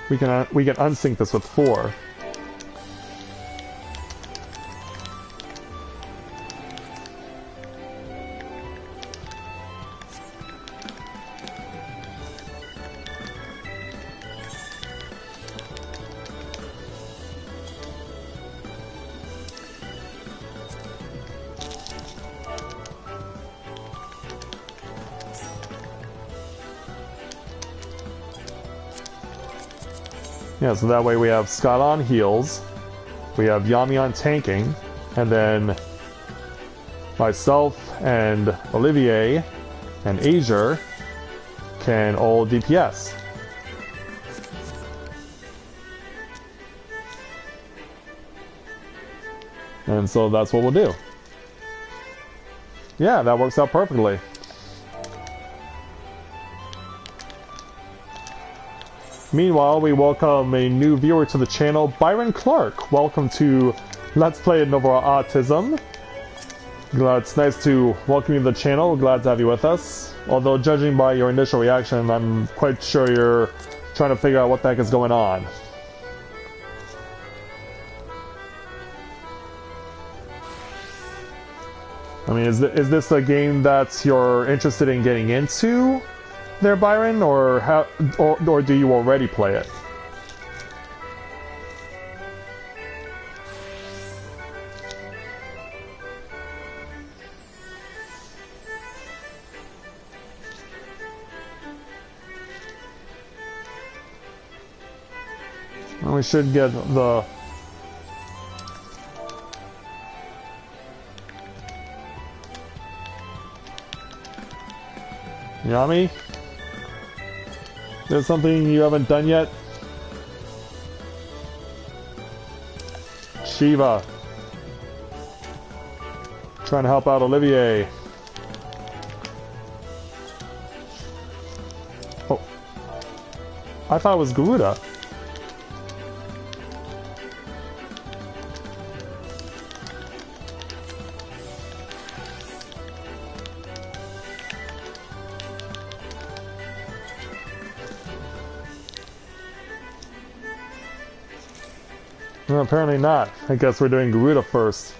We can unsync this with 4. Yeah, so that way we have Scott on heals, we have Yami on tanking, and then myself and Olivier and Azure can all DPS. And so that's what we'll do. Yeah, that works out perfectly. Meanwhile, we welcome a new viewer to the channel, Byron Clark. Welcome to Let's Play Novaura Autism. It's nice to welcome you to the channel. We're glad to have you with us. Although, judging by your initial reaction, I'm quite sure you're trying to figure out what the heck is going on. I mean, is this a game that you're interested in getting into there, Byron, or do you already play it? Well, we should get the... Yami? There's something you haven't done yet? Shiva. Trying to help out Olivier. Oh. I thought it was Garuda. No, apparently not. I guess we're doing Garuda first.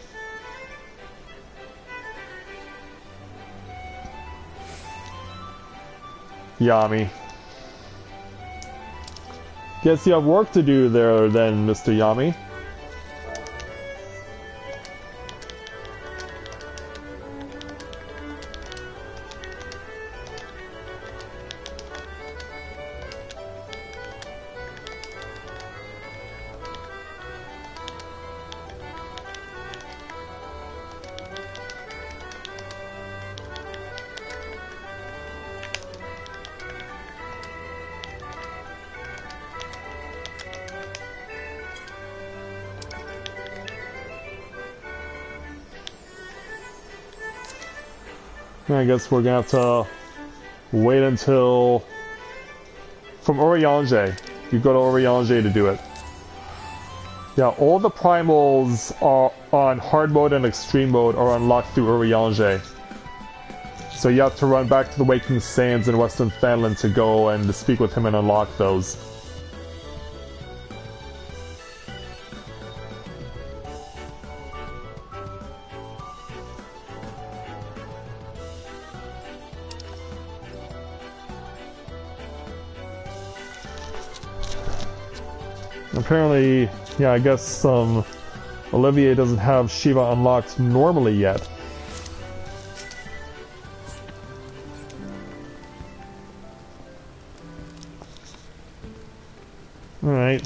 Yami. Guess you have work to do there then, Mr. Yami. I guess we're gonna have to wait until... From Eorzea. You go to Eorzea to do it. Yeah, all the primals are on hard mode and extreme mode are unlocked through Eorzea. So you have to run back to the Waking Sands in Western Finland to go and to speak with him and unlock those. Apparently, yeah, I guess Olivier doesn't have Shiva unlocked normally yet. Alright.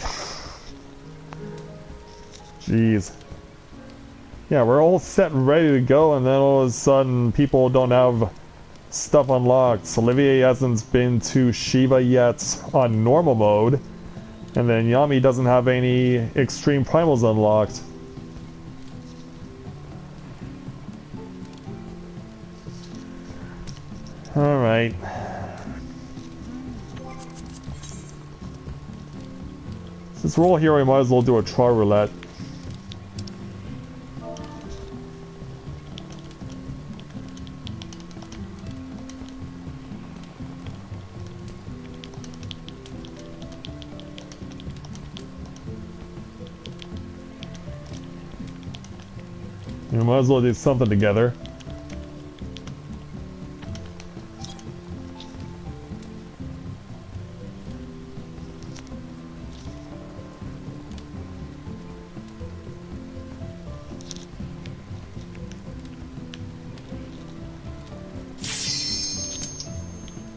Jeez. Yeah, we're all set and ready to go, and then all of a sudden people don't have stuff unlocked. Olivier hasn't been to Shiva yet on normal mode, and then Yami doesn't have any extreme primals unlocked. Alright. Since we're all here, we might as well do a try roulette. We might as well do something together.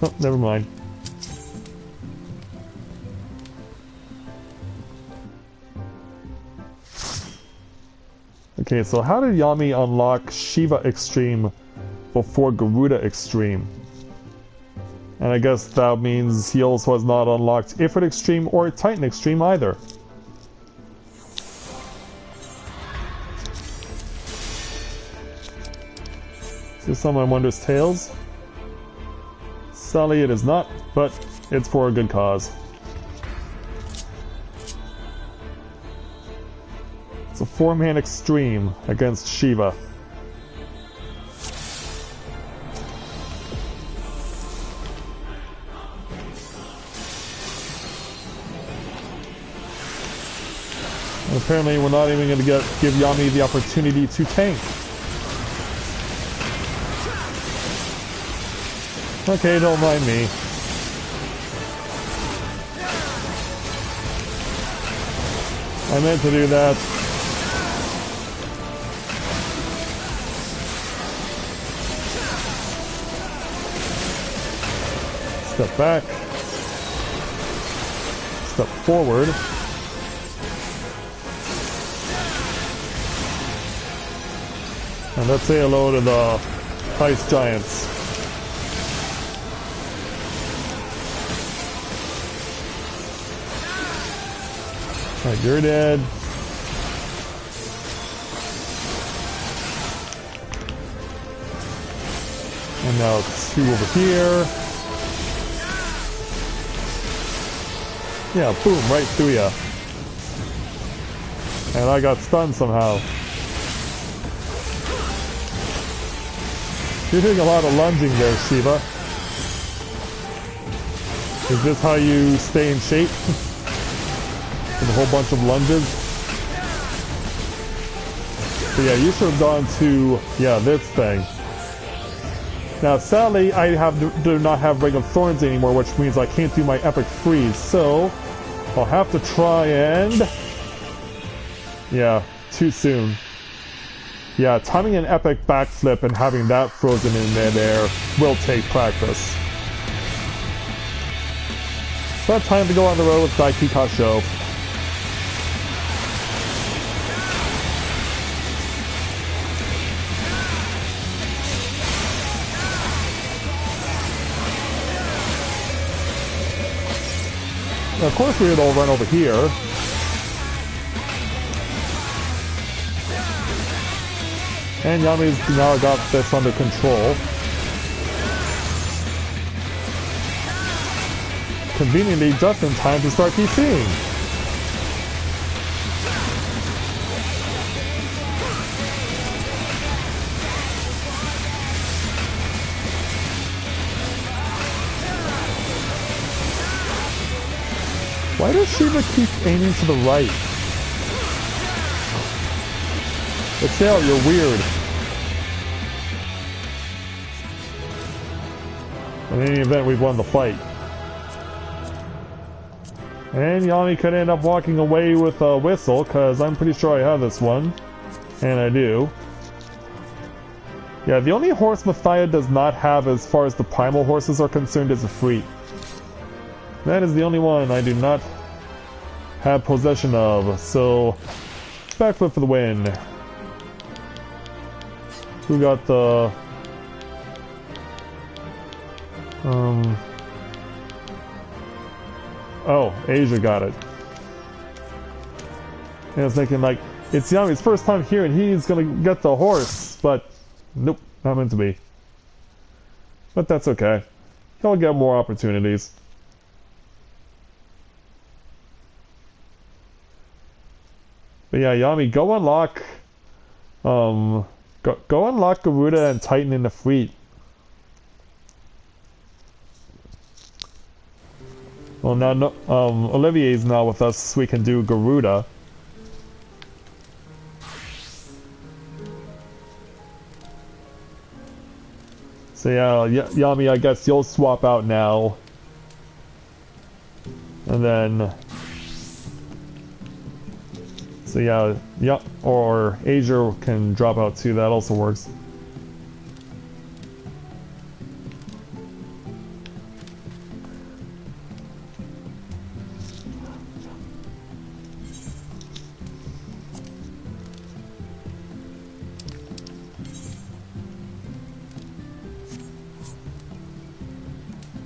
Oh, never mind. Okay, so how did Yami unlock Shiva Extreme before Garuda Extreme? And I guess that means he also has not unlocked Ifrit Extreme or Titan Extreme either. Is this on my Wondrous Tales? Sadly, it is not, but it's for a good cause. It's a 4-man extreme against Shiva. And apparently we're not even going to give Yami the opportunity to tank. Okay, don't mind me. I meant to do that. Step back. Step forward. And let's say hello to the ice giants. Alright, you're dead. And now 2 over here. Yeah, boom, right through ya. And I got stunned somehow. You're doing a lot of lunging there, Shiva. Is this how you stay in shape? With a whole bunch of lunges? So yeah, you should have gone to, yeah, this thing. Now, sadly, do not have Ring of Thorns anymore, which means I can't do my Epic Freeze, so I'll have to try and... Yeah, too soon. Yeah, timing an epic backflip and having that frozen in midair will take practice. But time to go on the road with Daiki Kasho. Now, of course we would all run over here. And Yami's now got this under control. Conveniently just in time to start PCing. Why does Shiva keep aiming to the right? Excel, you're weird. In any event, we've won the fight. And Yami could end up walking away with a whistle, because I'm pretty sure I have this one. And I do. Yeah, the only horse Matthia does not have as far as the primal horses are concerned is a Freet. That is the only one I do not have possession of, so backflip for the win. Who got the... Oh, Asia got it. And I was thinking, like, it's Yami's first time here and he's gonna get the horse, but nope, not meant to be. But that's okay. He'll get more opportunities. But yeah, Yami, go unlock go unlock Garuda and Titan in the fleet. Well, now no, Olivier's now with us, so we can do Garuda. So yeah, Yami, I guess you'll swap out now. And then... So yeah, or Asia can drop out too, that also works.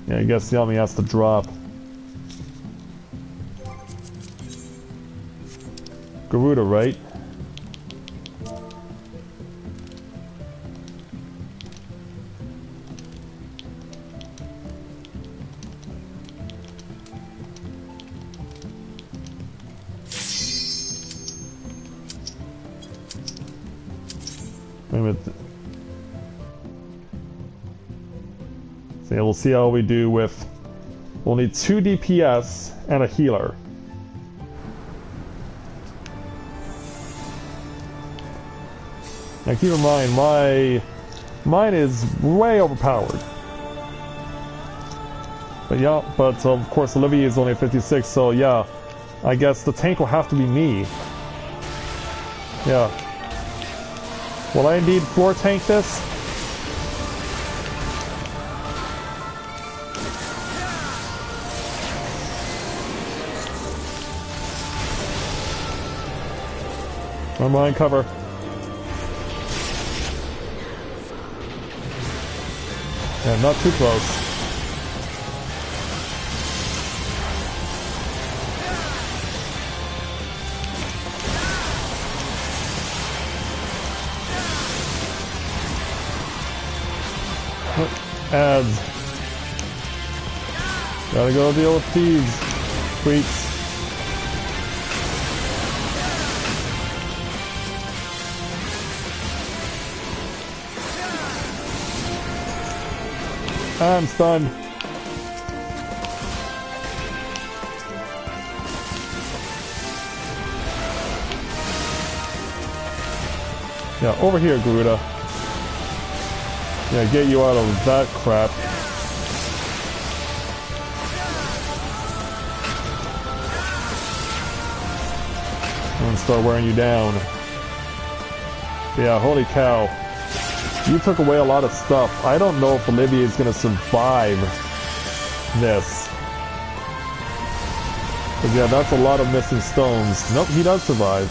Yeah, I guess Yami has to drop. Garuda, right? Wait a minute. So yeah, we'll see how we do with... We'll need 2 DPS and a healer. Now keep in mind, mine is way overpowered. But yeah, but of course Olivia is only 56, so yeah, I guess the tank will have to be me. Yeah. Will I indeed floor tank this? I'm behind cover. Yeah, not too close. Ads. Gotta go deal with thieves. Creeps. I'm stunned. Yeah, over here, Garuda. Yeah, get you out of that crap. I'm gonna start wearing you down. Yeah, holy cow. You took away a lot of stuff. I don't know if Olivia is going to survive this. Because yeah, that's a lot of missing stones. Nope, he does survive.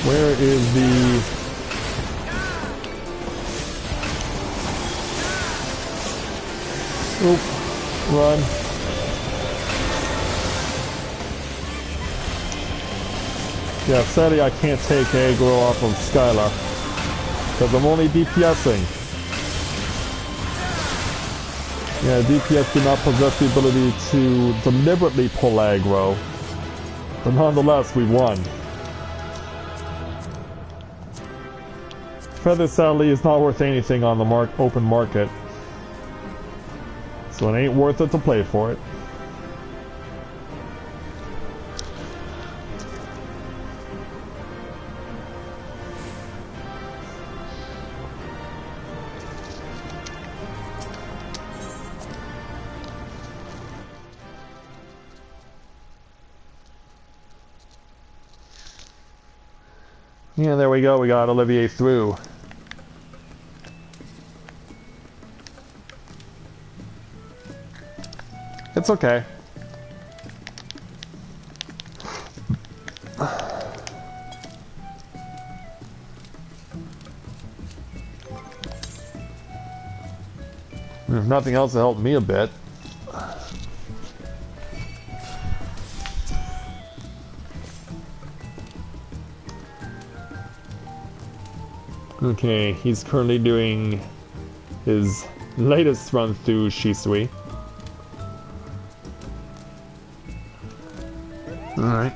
Where is the... Oop, run. Yeah, sadly I can't take aggro off of Skylar, because I'm only DPSing. Yeah, DPS do not possess the ability to deliberately pull aggro, but nonetheless, we won. Feather, sadly, is not worth anything on the open market, so it ain't worth it to play for it. Yeah, there we go. We got Olivier through. It's okay. If nothing else, it helped me a bit. Okay, he's currently doing his latest run through Shisui. Alright.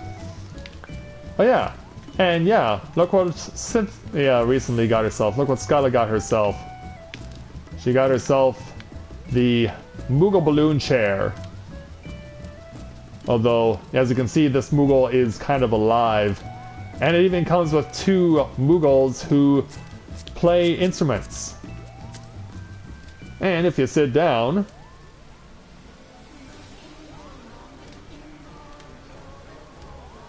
Oh yeah, and yeah, look what Cynthia recently got herself. Look what Skyla got herself. She got herself the Moogle balloon chair. Although, as you can see, this Moogle is kind of alive. And it even comes with 2 Moogles who play instruments. And if you sit down,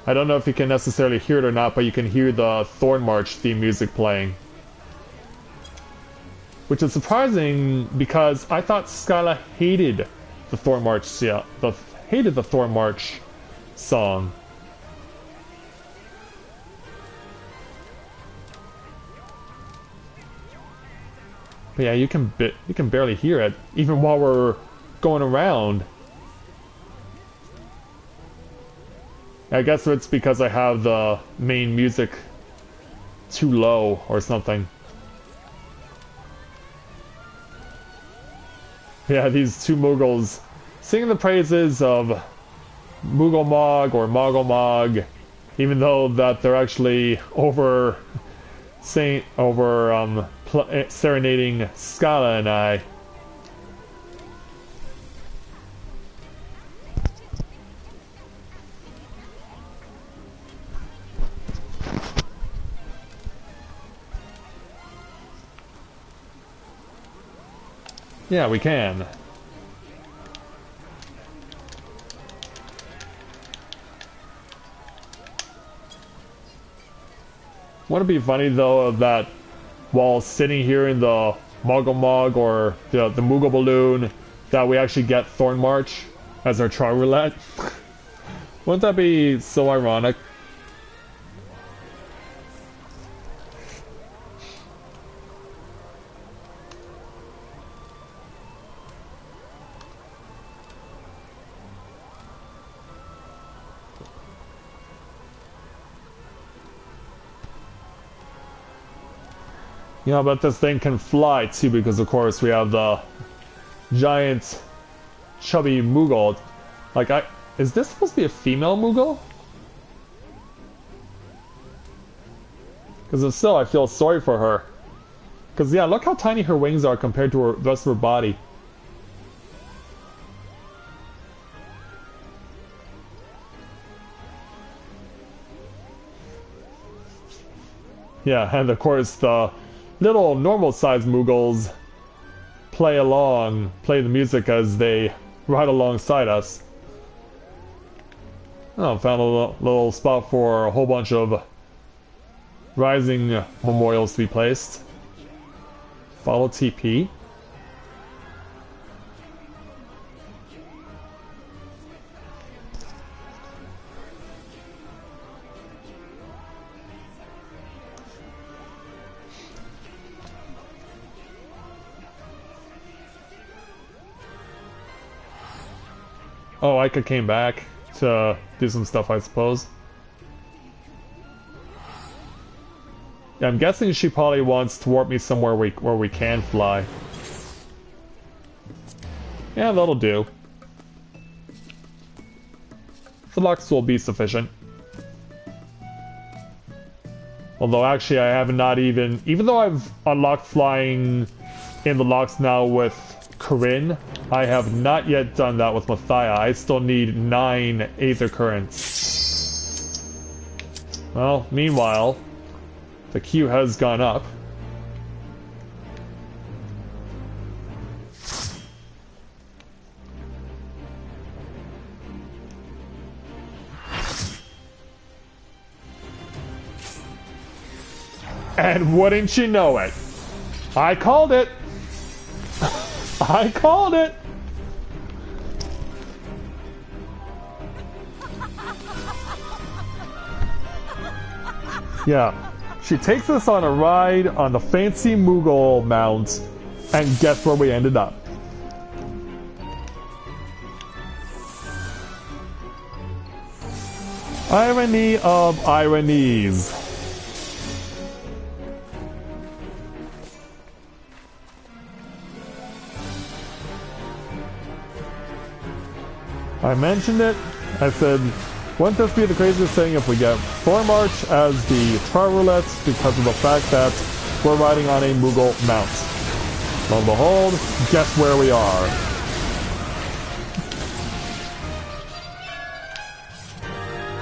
I don't know if you can necessarily hear it or not, but you can hear the Thorn March theme music playing. Which is surprising because I thought Skyla hated the Thorn March, hated the Thorn March song. But yeah, you can barely hear it even while we're going around. I guess it's because I have the main music too low or something. Yeah, these 2 Moogles singing the praises of Moogle Mog or Moggle Mog, even though that they're actually serenading Skyla and I. Yeah, we can. Wouldn't it be funny though that while sitting here in the Moggle Mog or the Moogle Balloon that we actually get Thorn March as our Char Roulette? Wouldn't that be so ironic? Yeah, but this thing can fly too, because of course we have the giant chubby Moogle. Like, is this supposed to be a female Moogle? Because if so, I feel sorry for her. Because yeah, look how tiny her wings are compared to the rest of her body. Yeah, and of course the little normal-sized Moogles play the music as they ride alongside us. Oh, found a little spot for a whole bunch of rising memorials to be placed. Follow TP. Oh, Ica came back to do some stuff, I suppose. Yeah, I'm guessing she probably wants to warp me somewhere where we can fly. Yeah, that'll do. The locks will be sufficient. Although actually I have not even though I've unlocked flying in the locks now with Corinne, I have not yet done that with Matthia. I still need 9 Aether Currents. Well, meanwhile, the queue has gone up. And wouldn't you know it, I called it. I called it. Yeah, she takes us on a ride on the fancy Moogle mount, and guess where we ended up? Irony of ironies. I mentioned it. I said, wouldn't this be the craziest thing if we get Thornmarch as the Trial Roulette because of the fact that we're riding on a Moogle mount? Lo and behold, guess where we are.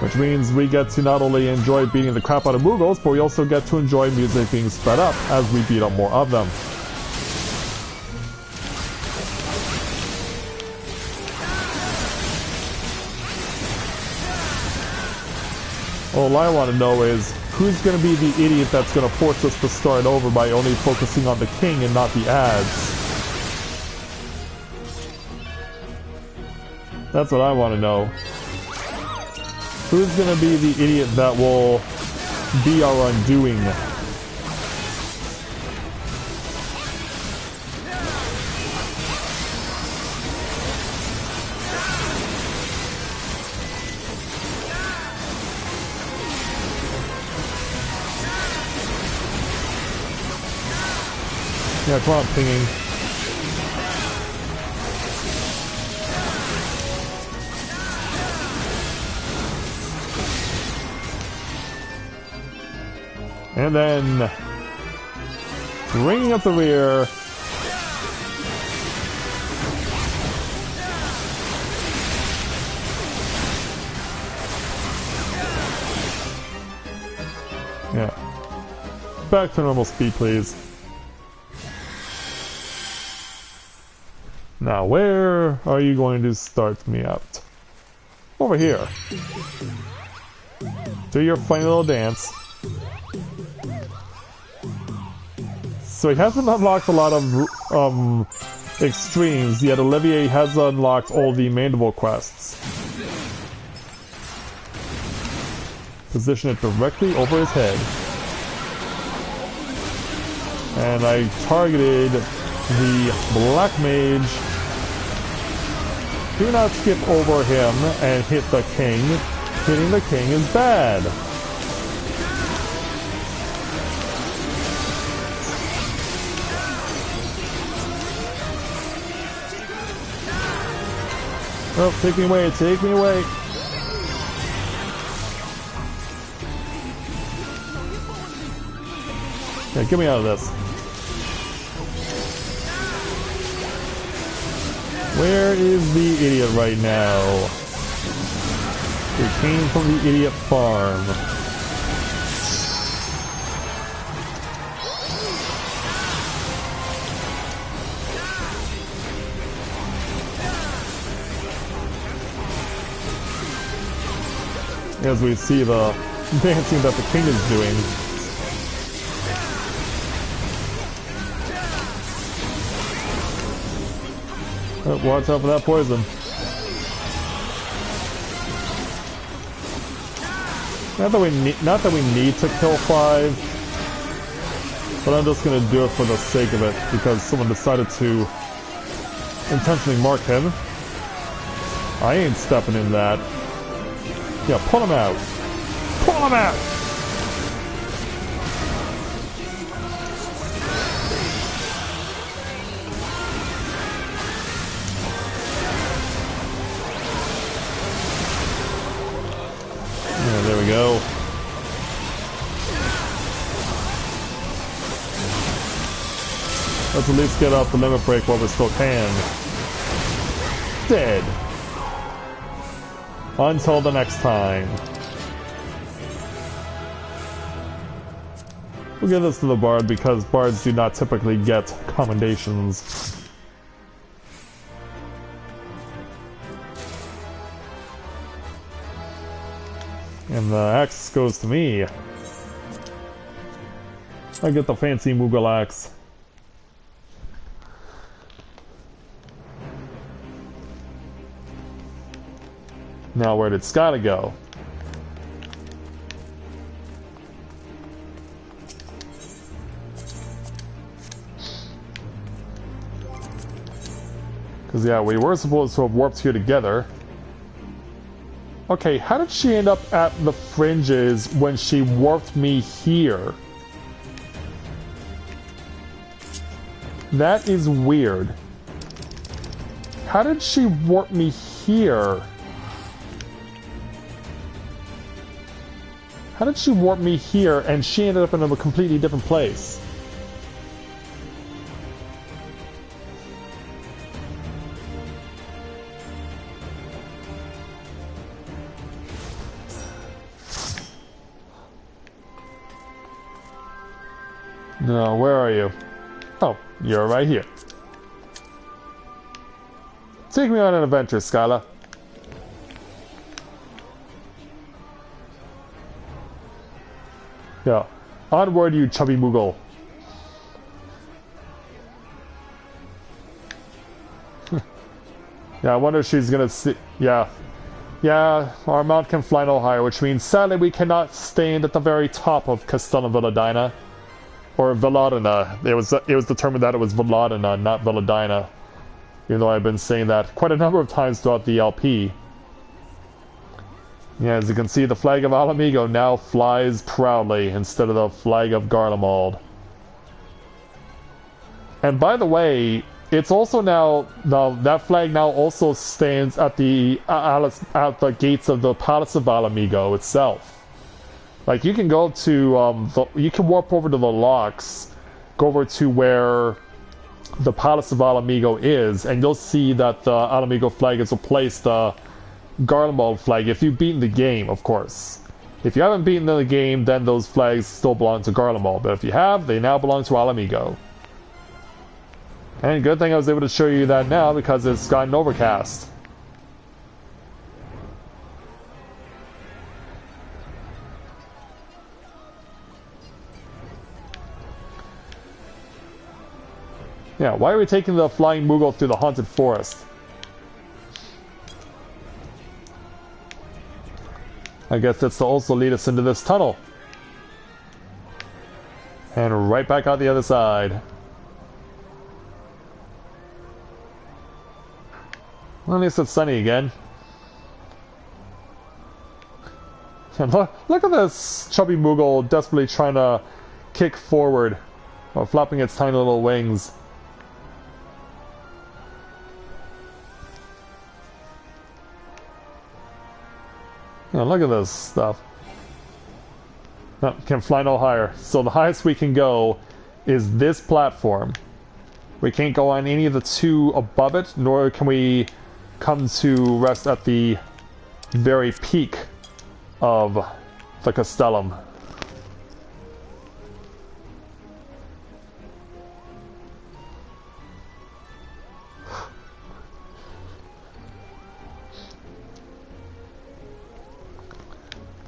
Which means we get to not only enjoy beating the crap out of Moogles, but we also get to enjoy music being sped up as we beat up more of them. All I want to know is, who's going to be the idiot that's going to force us to start over by only focusing on the king and not the ads? That's what I want to know. Who's going to be the idiot that will be our undoing? Yeah, come on, pinging. And then bringing up the rear. Yeah. Back to normal speed, please. Now, where are you going to start me out? Over here. Do your funny little dance. So he hasn't unlocked a lot of extremes, yet Olivier has unlocked all the Mandible quests. Position it directly over his head. And I targeted the Black Mage. Do not skip over him and hit the king. Hitting the king is bad. Oh, take me away, take me away. Yeah, get me out of this. Where is the idiot right now? He came from the idiot farm. As we see the dancing that the king is doing. Oh, watch out for that poison. Not that we need to kill 5, but I'm just gonna do it for the sake of it because someone decided to intentionally mark him. I ain't stepping in that. Yeah, pull him out. Pull him out! Yeah, there we go. Let's at least get off the limit break while we still can. Dead. Until the next time. We'll give this to the Bard because Bards do not typically get commendations. And the axe goes to me. I get the fancy Moogle axe. Now where did Skyla go? Because yeah, we were supposed to have warped here together. Okay, how did she end up at the fringes when she warped me here? That is weird. How did she warp me here? How did she warp me here and she ended up in a completely different place? No, where are you? Oh, you're right here. Take me on an adventure, Skyla. Yeah. Onward, you chubby Moogle. Yeah, I wonder if she's gonna see... Yeah. Yeah, our mount can fly no higher, which means sadly we cannot stand at the very top of Castellum Villadina. Or Villadina. It was determined that it was Villadina, not Villadina. Even though I've been saying that quite a number of times throughout the LP. Yeah, as you can see, the flag of Alamigo now flies proudly instead of the flag of Garlemald. And by the way, it's also now that flag now also stands at the gates of the Palace of Alamigo itself. Like you can go to you can warp over to the locks, go over to where the Palace of Alamigo is, and you'll see that the Alamigo flag has replaced the Garlemald flag if you've beaten the game, of course. If you haven't beaten the game, then those flags still belong to Garlemald, but if you have, they now belong to Alamigo. And good thing I was able to show you that now because it's got an overcast. Yeah, why are we taking the flying Moogle through the haunted forest? I guess that's to also lead us into this tunnel. And right back out the other side. Well, at least it's sunny again. And look at this chubby Moogle desperately trying to kick forward while flapping its tiny little wings. Yeah, look at this stuff. No, can fly no higher. So the highest we can go is this platform. We can't go on any of the two above it, nor can we come to rest at the very peak of the Castellum.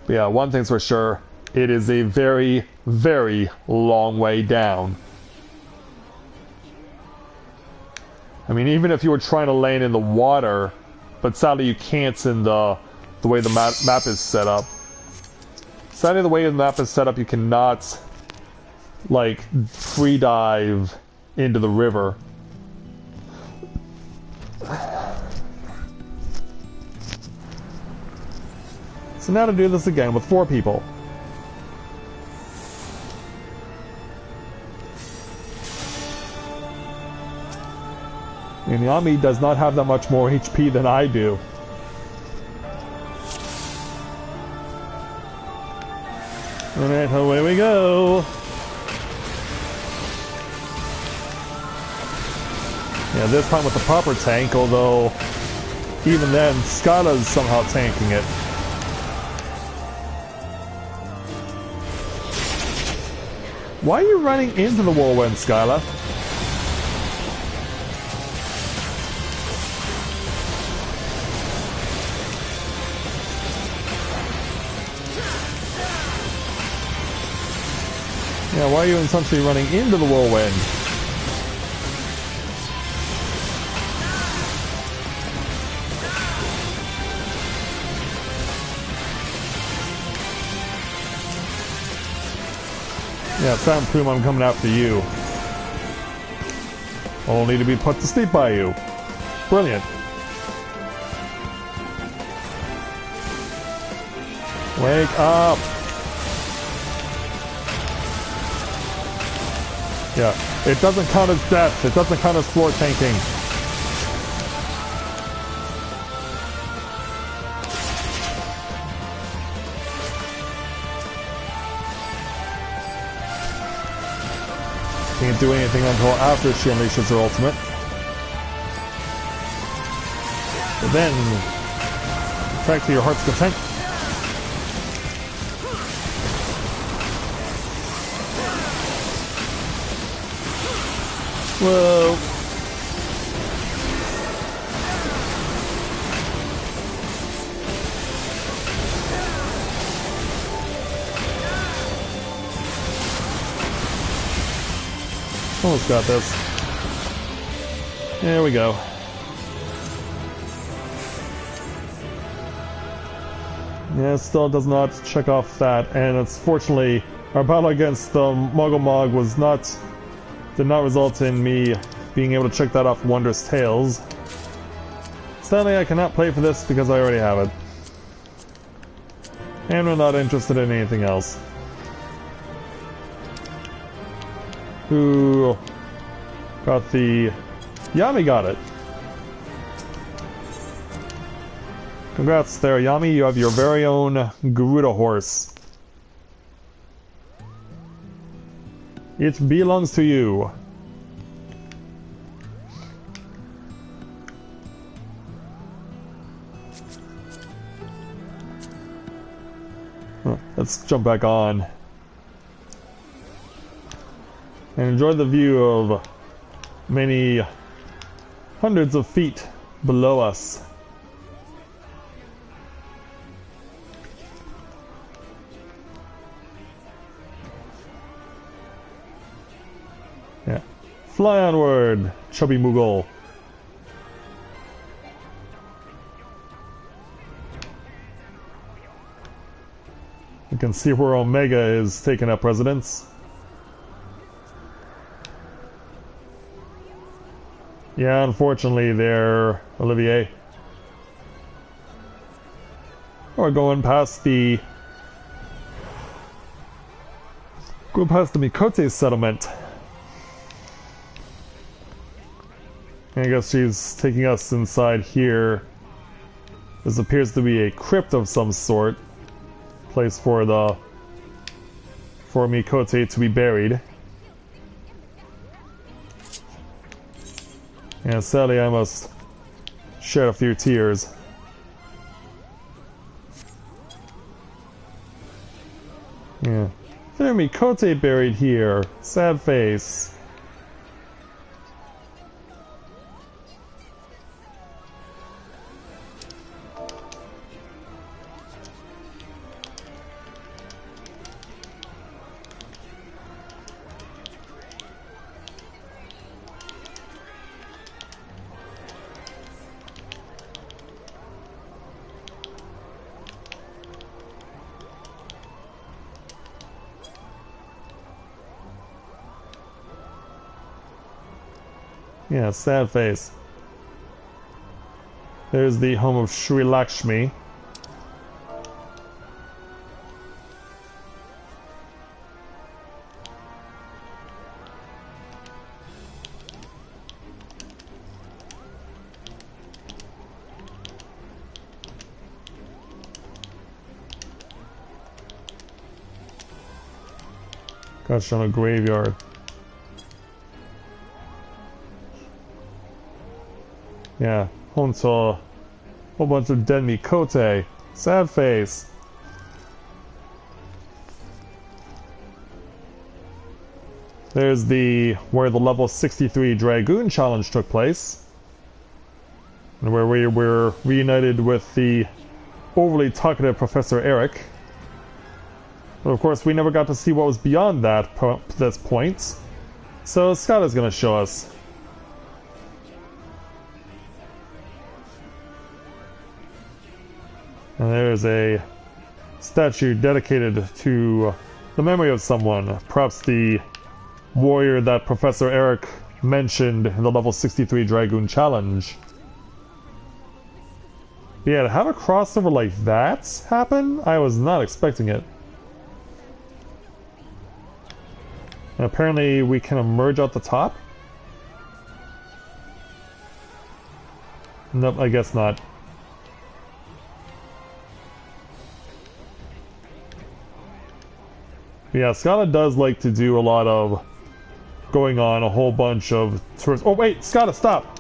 But yeah, one thing's for sure, it is a very, very long way down. I mean, even if you were trying to land in the water, but sadly you can't in the way the map is set up. Sadly, the way the map is set up, you cannot, like, free dive into the river. So now to do this again with 4 people. And Yami does not have that much more HP than I do. Alright, away we go. Yeah, this time with the proper tank, although even then, Skyla's somehow tanking it. Why are you running into the whirlwind, Skyla? Yeah, why are you essentially running into the whirlwind? Yeah, Sound Plume, I'm coming after you. Only to be put to sleep by you. Brilliant. Wake up! Yeah, it doesn't count as death. It doesn't count as floor tanking. Can't do anything until after she unleashes her ultimate. But then, attack to your heart's content. Whoa. Almost got this. There we go. Yeah, it still does not check off that, and it's fortunately our battle against the Muggle Mog did not result in me being able to check that off Wondrous Tales. Sadly, I cannot play for this because I already have it. And I'm not interested in anything else. Who got the... Yami got it. Congrats there, Yami. You have your very own Garuda horse. It belongs to you. Let's jump back on. And enjoy the view of many hundreds of feet below us. Yeah. Fly onward, chubby Moogle. You can see where Omega is taking up residence. Yeah, unfortunately there, Olivier. We're going past the Mikote settlement. I guess she's taking us inside here. This appears to be a crypt of some sort. Place for Mikote to be buried. And sadly I must shed a few tears. Yeah. There, Mikote buried here. Sad face. Yeah, sad face. There's the home of Sri Lakshmi. Gosh, on a graveyard. Yeah, home to a whole bunch of dead Mikote. Sad face. There's where the level 63 Dragoon challenge took place. And where we were reunited with the overly talkative Professor Eric. But of course, we never got to see what was beyond this point. So Scott is going to show us. And there's a statue dedicated to the memory of someone, perhaps the warrior that Professor Eric mentioned in the level 63 Dragoon Challenge. Yeah, to have a crossover like that happen, I was not expecting it. And apparently we can emerge out the top? Nope, I guess not. Yeah, Scala does like to do a lot of going on a whole bunch of tours. Oh wait, Scala, stop!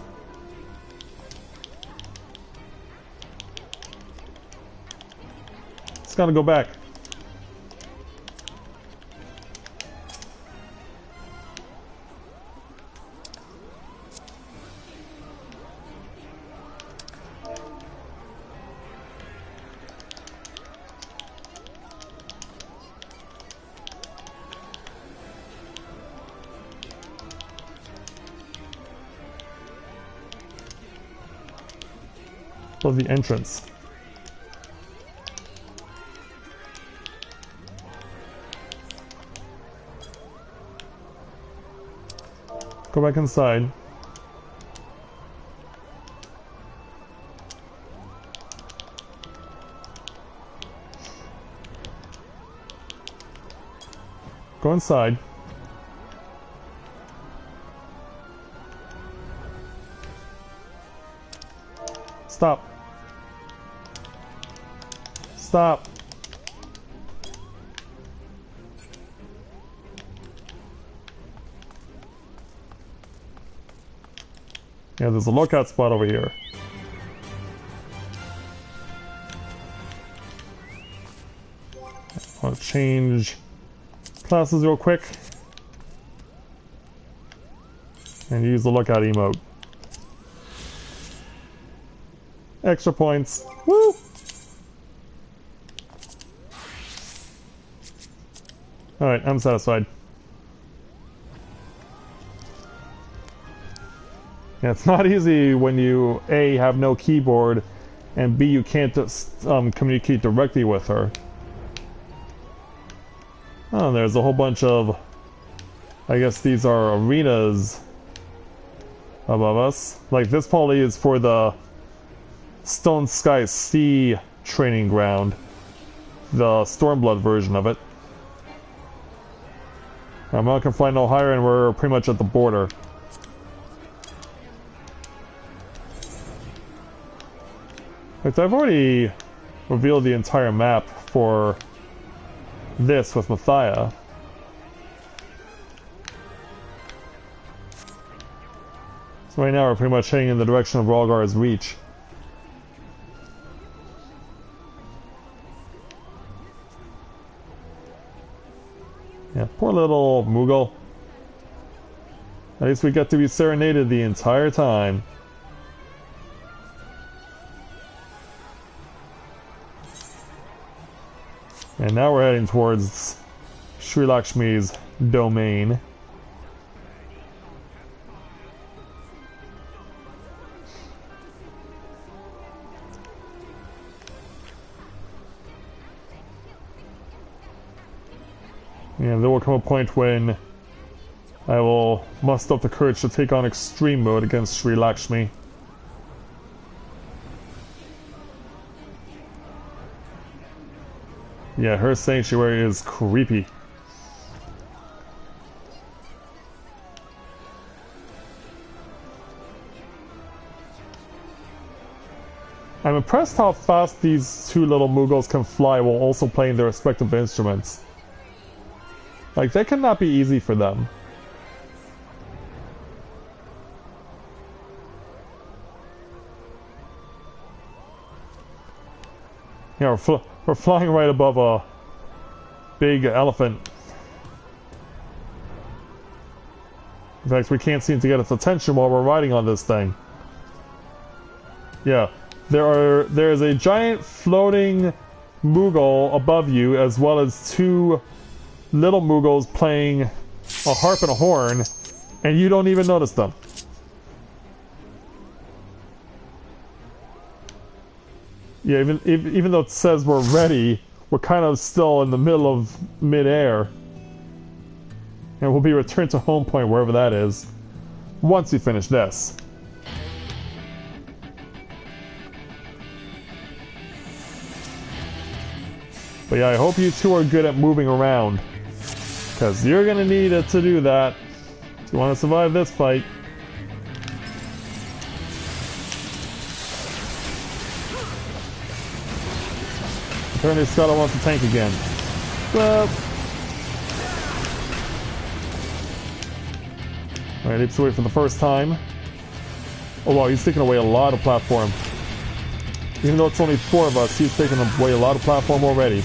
Scala, go back. Of the entrance. Go back inside. Go inside. Stop. Stop. Yeah, there's a lookout spot over here. I'll change classes real quick. And use the lookout emote. Extra points. Woo! Alright, I'm satisfied. Yeah, it's not easy when you A, have no keyboard, and B, you can't communicate directly with her. Oh, there's a whole bunch of... I guess these are arenas above us. Like, this probably is for the Stone Sky Sea training ground. The Stormblood version of it. I'm not gonna fly no higher, and we're pretty much at the border. In fact, I've already revealed the entire map for this with Matthia. So right now we're pretty much heading in the direction of Rhalgar's Reach. Yeah, poor little Moogle. At least we got to be serenaded the entire time. And now we're heading towards Sri Lakshmi's domain. And there will come a point when I will muster up the courage to take on extreme mode against Sri Lakshmi. Yeah, her sanctuary is creepy. I'm impressed how fast these two little Mughals can fly while also playing their respective instruments. Like, that cannot be easy for them. Yeah, we're flying right above a big elephant. In fact, we can't seem to get its attention while we're riding on this thing. Yeah, there is a giant floating Moogle above you, as well as two little Moogles playing a harp and a horn, and you don't even notice them. Yeah, even though it says we're ready, we're kind of still in the middle of mid-air. And we'll be returned to home point, wherever that is, once we finish this. But yeah, I hope you two are good at moving around, because you're gonna need it to do that if you want to survive this fight. Apparently Scott wants to tank again. Well, alright, leaps away for the first time. Oh wow, he's taking away a lot of platform. Even though it's only 4 of us, he's taking away a lot of platform already.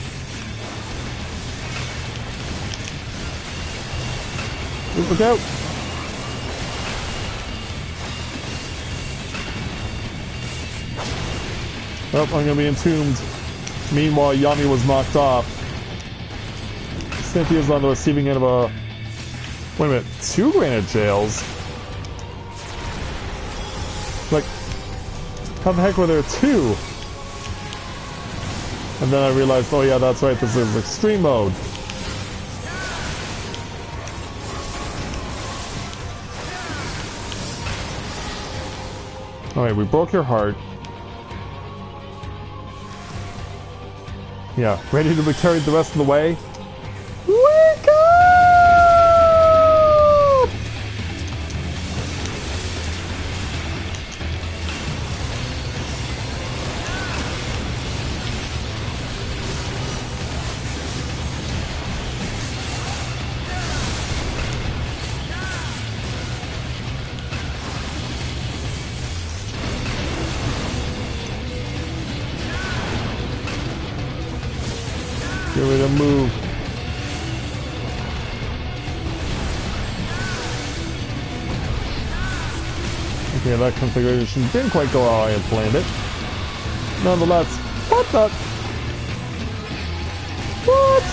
Look out! Oh, I'm gonna be entombed. Meanwhile, Yami was knocked off. Cynthia's on the receiving end of a... Wait a minute, 2 granite jails? Like, how the heck were there 2? And then I realized, oh yeah, that's right, this is extreme mode. Alright, we broke your heart. Yeah, ready to be carried the rest of the way? Wake up! Get ready to move. Okay, that configuration didn't quite go how I had planned it. Nonetheless, what the? What?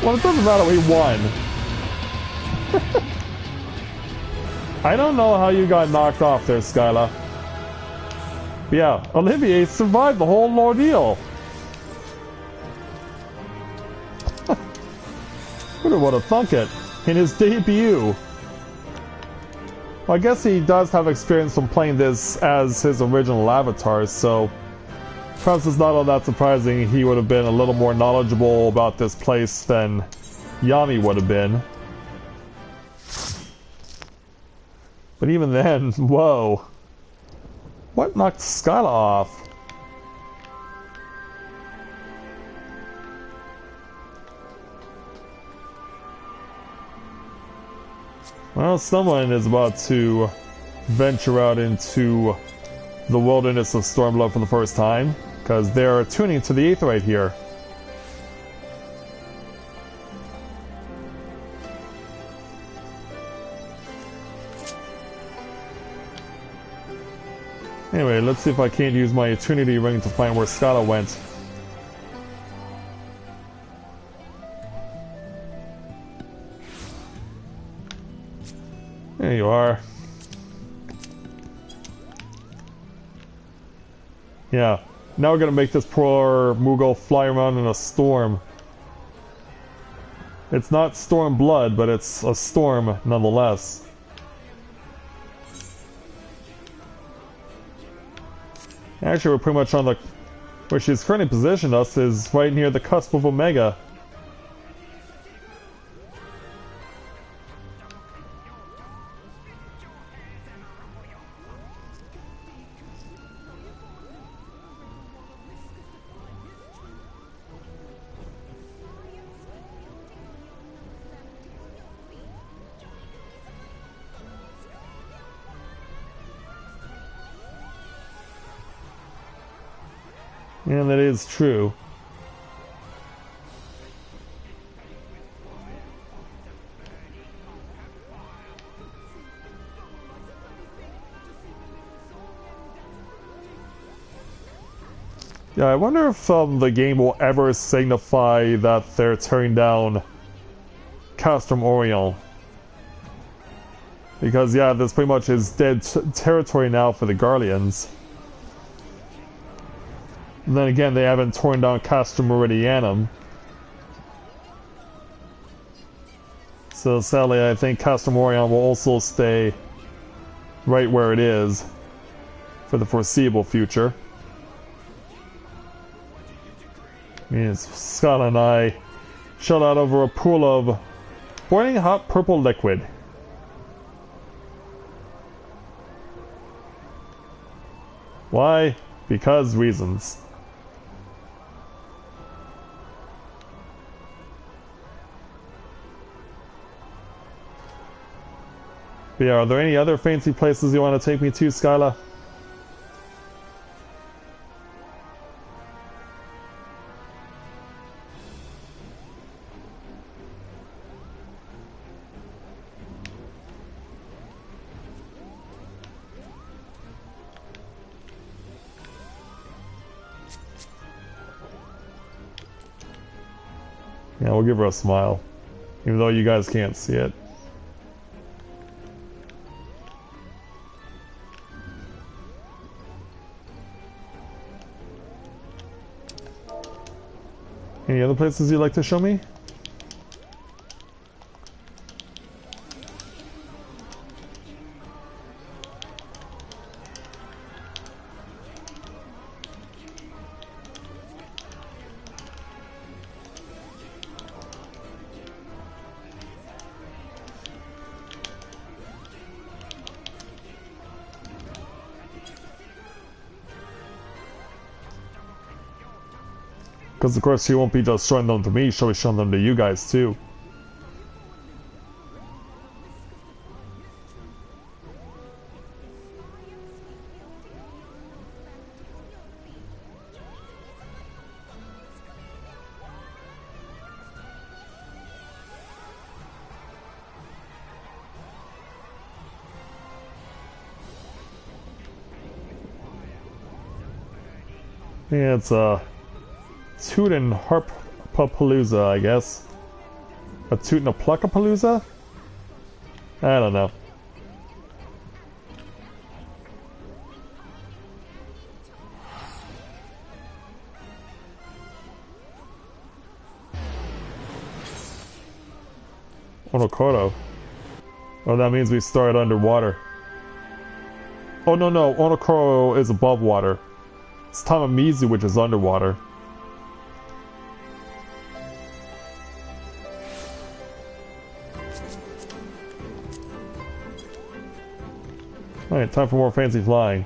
Well, it doesn't matter, we won. I don't know how you got knocked off there, Skyla. But yeah, Olivier survived the whole ordeal. Who would have thunk it? In his debut. Well, I guess he does have experience from playing this as his original avatar, so perhaps it's not all that surprising he would have been a little more knowledgeable about this place than Yami would have been. But even then, whoa. What knocked Skyla off? Well, someone is about to venture out into the wilderness of Stormblood for the first time, because they're tuning to the Aetheryte here. Anyway, let's see if I can't use my Eternity Ring to find where Skyla went. There you are. Yeah, now we're gonna make this poor Moogle fly around in a storm. It's not storm blood, but it's a storm nonetheless. Actually, we're pretty much on the... where she's currently positioned us is right near the cusp of Omega. And that is true. Yeah, I wonder if the game will ever signify that they're tearing down Castrum Oriel. Because, yeah, this pretty much is dead territory now for the Guardians. And then again, they haven't torn down Castrum Meridianum. So sadly, I think Castrum Oriel will also stay right where it is for the foreseeable future. I mean, Scott and I shot out over a pool of boiling hot purple liquid. Why? Because reasons. But yeah, are there any other fancy places you want to take me to, Skyla? Yeah, we'll give her a smile, even though you guys can't see it. Any other places you'd like to show me? Because of course she won't be just showing them to me, she'll be showing them to you guys too. Yeah, it's Toot and Harpapalooza, I guess. A Toot and a Pluckapalooza? I don't know. Onokoro. Oh, that means we start underwater. Oh, no, Onokoro is above water. It's Tamamizu, which is underwater. Alright, time for more fancy flying.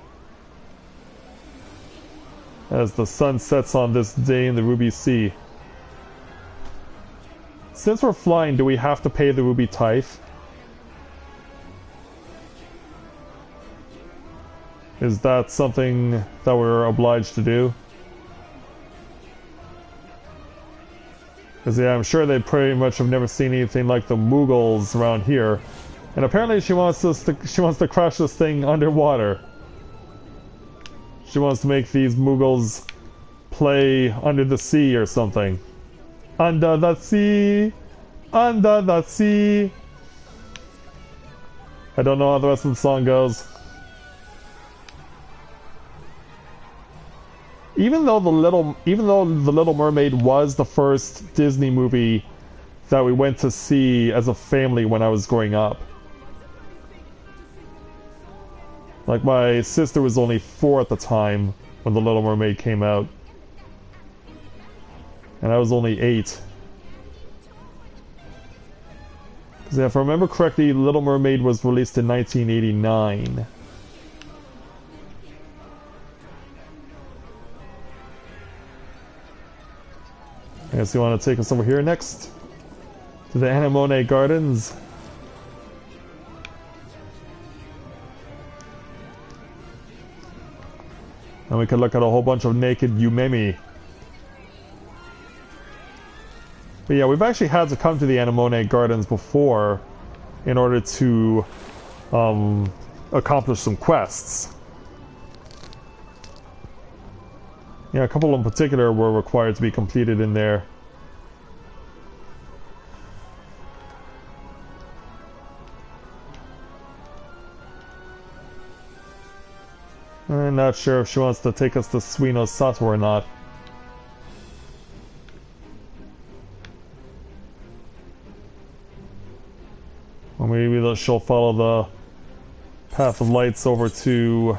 As the sun sets on this day in the Ruby Sea. Since we're flying, do we have to pay the Ruby Tithe? Is that something that we're obliged to do? Because yeah, I'm sure they pretty much have never seen anything like the Mughals around here. And apparently she wants to crash this thing underwater. She wants to make these Mughals play under the sea or something. Under the sea! Under the sea! I don't know how the rest of the song goes. Even though the Little Mermaid was the first Disney movie that we went to see as a family when I was growing up. Like, my sister was only 4 at the time when The Little Mermaid came out. And I was only 8. Because if I remember correctly, Little Mermaid was released in 1989. I guess you want to take us over here next? To the Anemone Gardens. And we could look at a whole bunch of naked Yumemi. But yeah, we've actually had to come to the Anemone Gardens before in order to accomplish some quests. Yeah, a couple in particular were required to be completed in there. I'm not sure if she wants to take us to Suino Sato or not. Or maybe she'll follow the path of lights over to...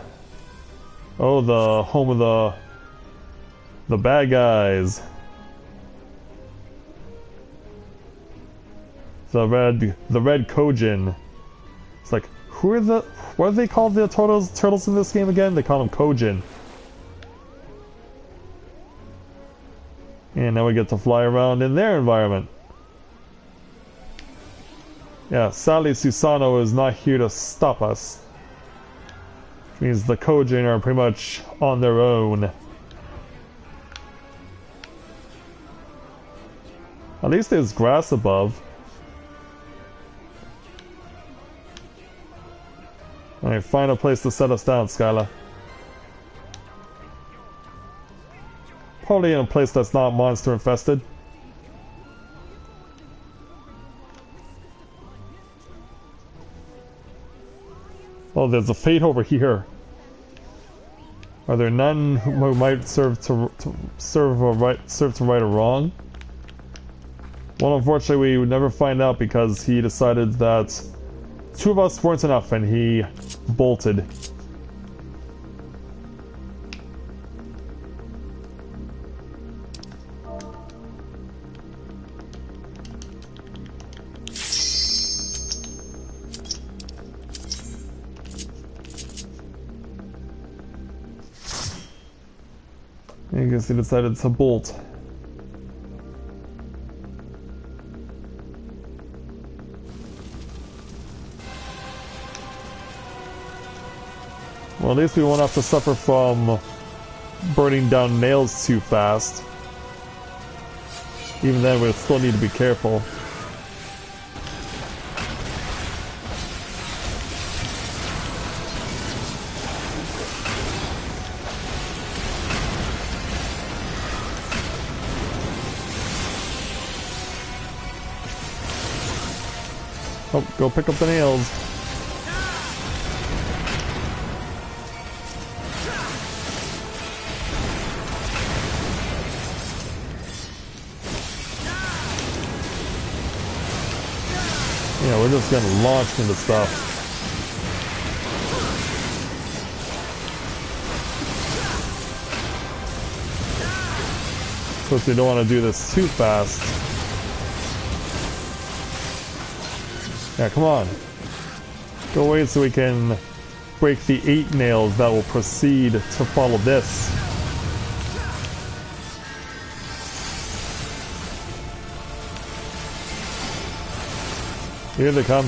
oh, the home of the bad guys. The red Kojin. It's like, what do they call the turtles in this game again? They call them Kojin. And now we get to fly around in their environment. Yeah, sadly Susano is not here to stop us. Which means the Kojin are pretty much on their own. At least there's grass above. Alright, find a place to set us down, Skyla. Probably in a place that's not monster infested. Oh, there's a fate over here. Are there none who might serve to right or wrong? Well, unfortunately, we would never find out because he decided that two of us weren't enough, and he bolted. I guess he decided to bolt. Well, at least we won't have to suffer from burning down nails too fast. Even then, we'll still need to be careful. Oh, go pick up the nails. Yeah, we're just getting launched into stuff. Of course, we don't want to do this too fast. Yeah, come on. Go away so we can break the 8 nails that will proceed to follow this. Here they come.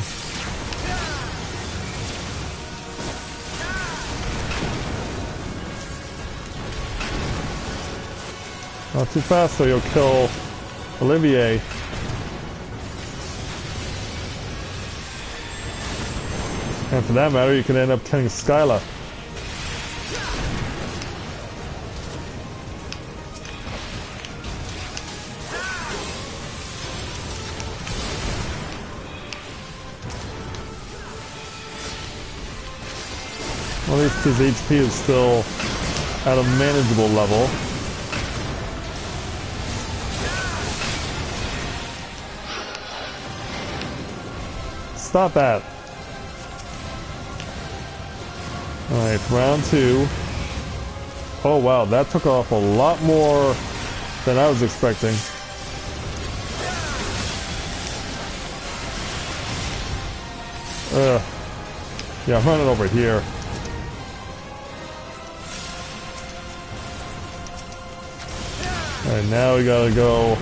Not too fast, so you'll kill Olivier. And for that matter, you can end up killing Skyla. Well, at least his HP is still at a manageable level. Stop that. Alright, round 2. Oh wow, that took off a lot more than I was expecting. Yeah, I'm running over here. Alright, now we gotta go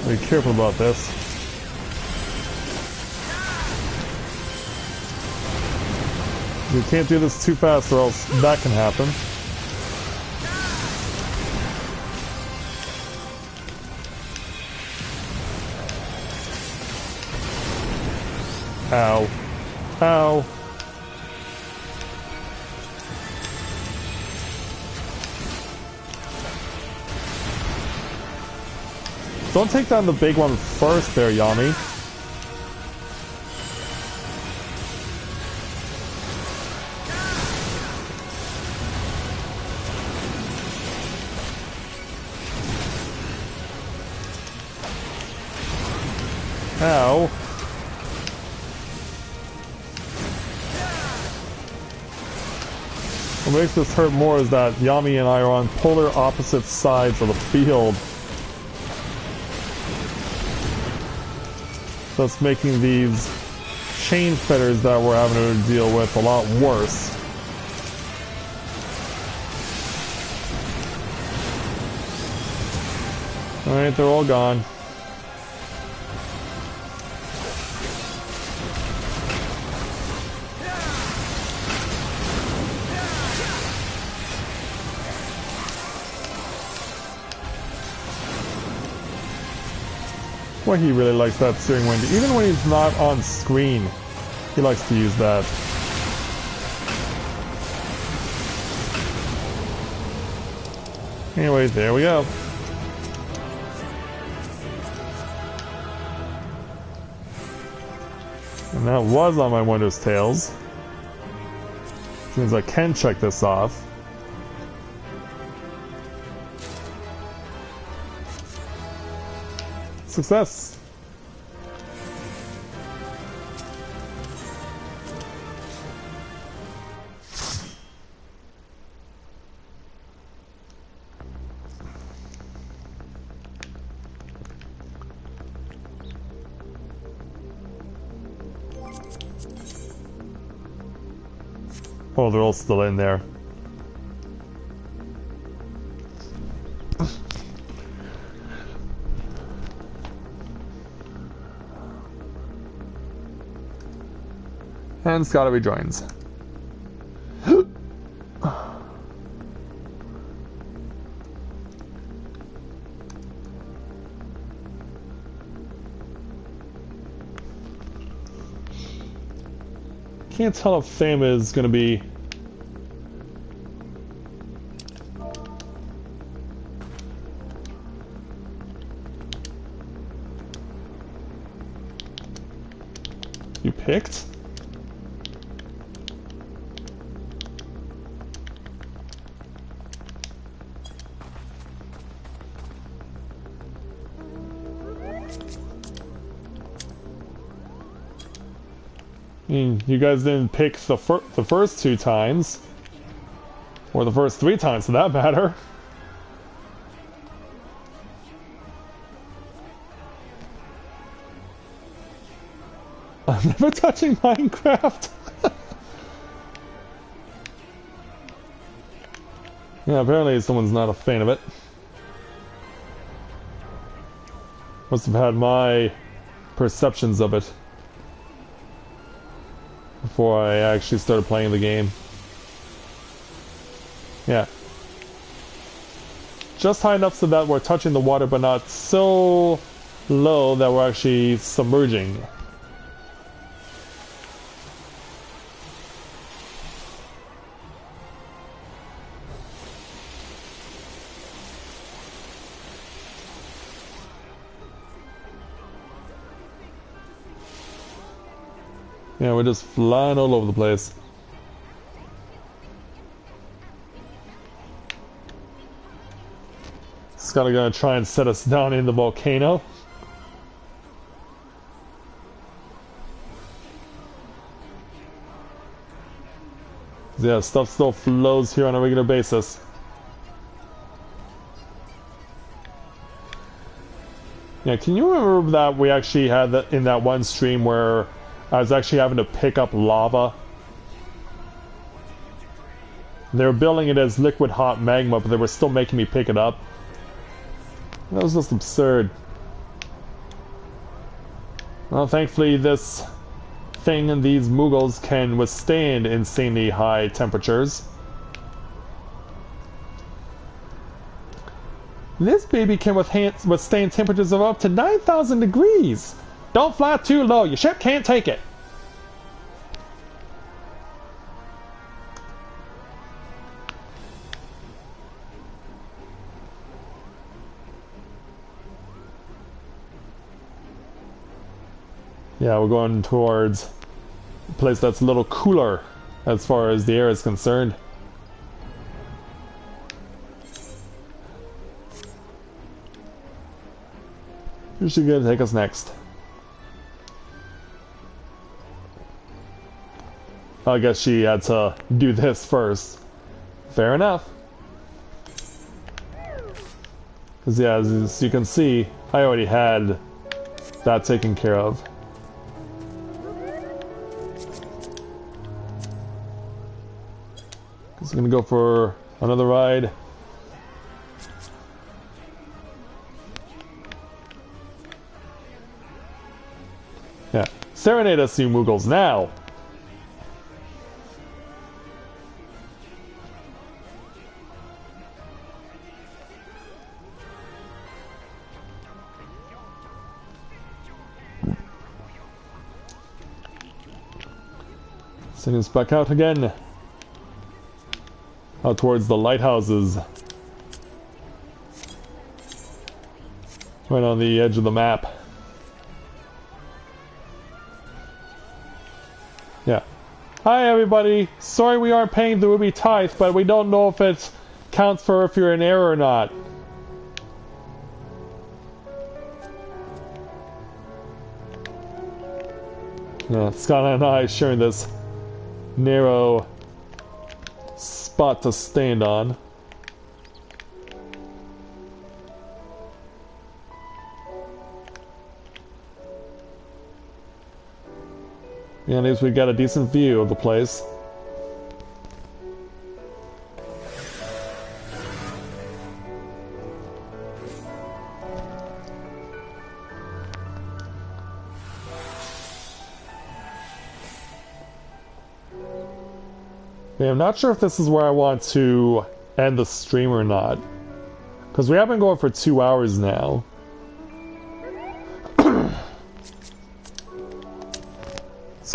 be careful about this. We can't do this too fast or else that can happen. Ow. Ow. Don't take down the big one first there, Yami. Ow. What makes this hurt more is that Yami and I are on polar opposite sides of the field. Thus making these chain fetters that we're having to deal with a lot worse. Alright, they're all gone. Well, he really likes that steering wind. Even when he's not on screen, he likes to use that. Anyway, there we go. And that was on my Windows Tails. Which means I can check this off. Success! Oh, they're all still in there. And Scott rejoins. Can't tell if Fame is going to be... You picked? You guys didn't pick the first 2 times. Or the first 3 times, for that matter. I'm never touching Minecraft. Yeah, apparently someone's not a fan of it. Must have had my perceptions of it before I actually started playing the game. Yeah. Just high enough so that we're touching the water, but not so low that we're actually submerging. Yeah, we're just flying all over the place. Scott are gonna try and set us down in the volcano. Yeah, stuff still flows here on a regular basis. Yeah, can you remember that we actually had that in that one stream where I was actually having to pick up lava? They were billing it as liquid hot magma, but they were still making me pick it up. That was just absurd. Well, thankfully this thing and these Mughals can withstand insanely high temperatures. This baby can withstand temperatures of up to 9,000 degrees. Don't fly too low, your ship can't take it. Yeah, we're going towards a place that's a little cooler as far as the air is concerned. Who's she gonna take us next? I guess she had to do this first. Fair enough. Because yeah, as you can see, I already had that taken care of. Because I'm gonna go for another ride. Yeah, serenade us, you Moogles, now! Send us back out again. Out towards the lighthouses. Right on the edge of the map. Yeah. Hi everybody! Sorry we aren't paying the Ruby Tithe, but we don't know if it counts for if you're in error or not. Yeah, Scott and I sharing this narrow spot to stand on. Yeah, at least we got a decent view of the place. Yeah, I'm not sure if this is where I want to end the stream or not. Because we have been going for 2 hours now. Let's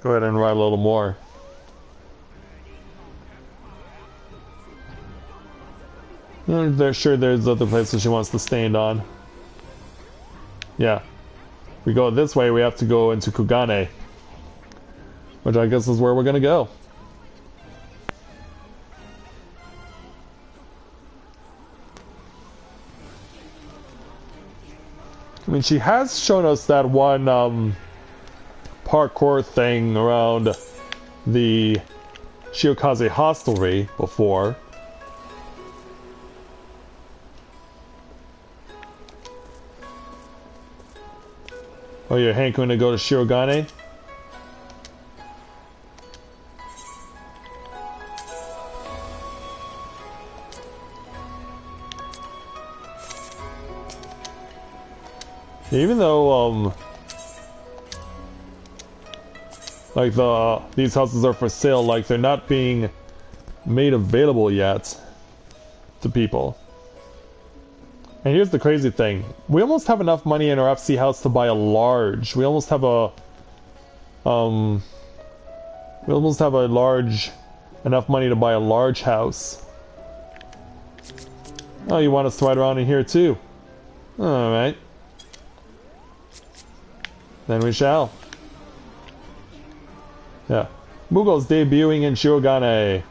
go ahead and ride a little more. They're sure there's other places she wants to stand on. Yeah. If we go this way, we have to go into Kugane. Which I guess is where we're gonna go. I mean, she has shown us that one parkour thing around the Shiokaze hostelry before. Oh, you're Hank going to go to Shirogane? Even though, like these houses are for sale, like they're not being made available yet to people. And here's the crazy thing: we almost have enough money in our FC house to buy a large. We almost have a, enough money to buy a large house. Oh, you want us to ride around in here too? All right. Then we shall. Yeah. Moogle's debuting in Shirogane.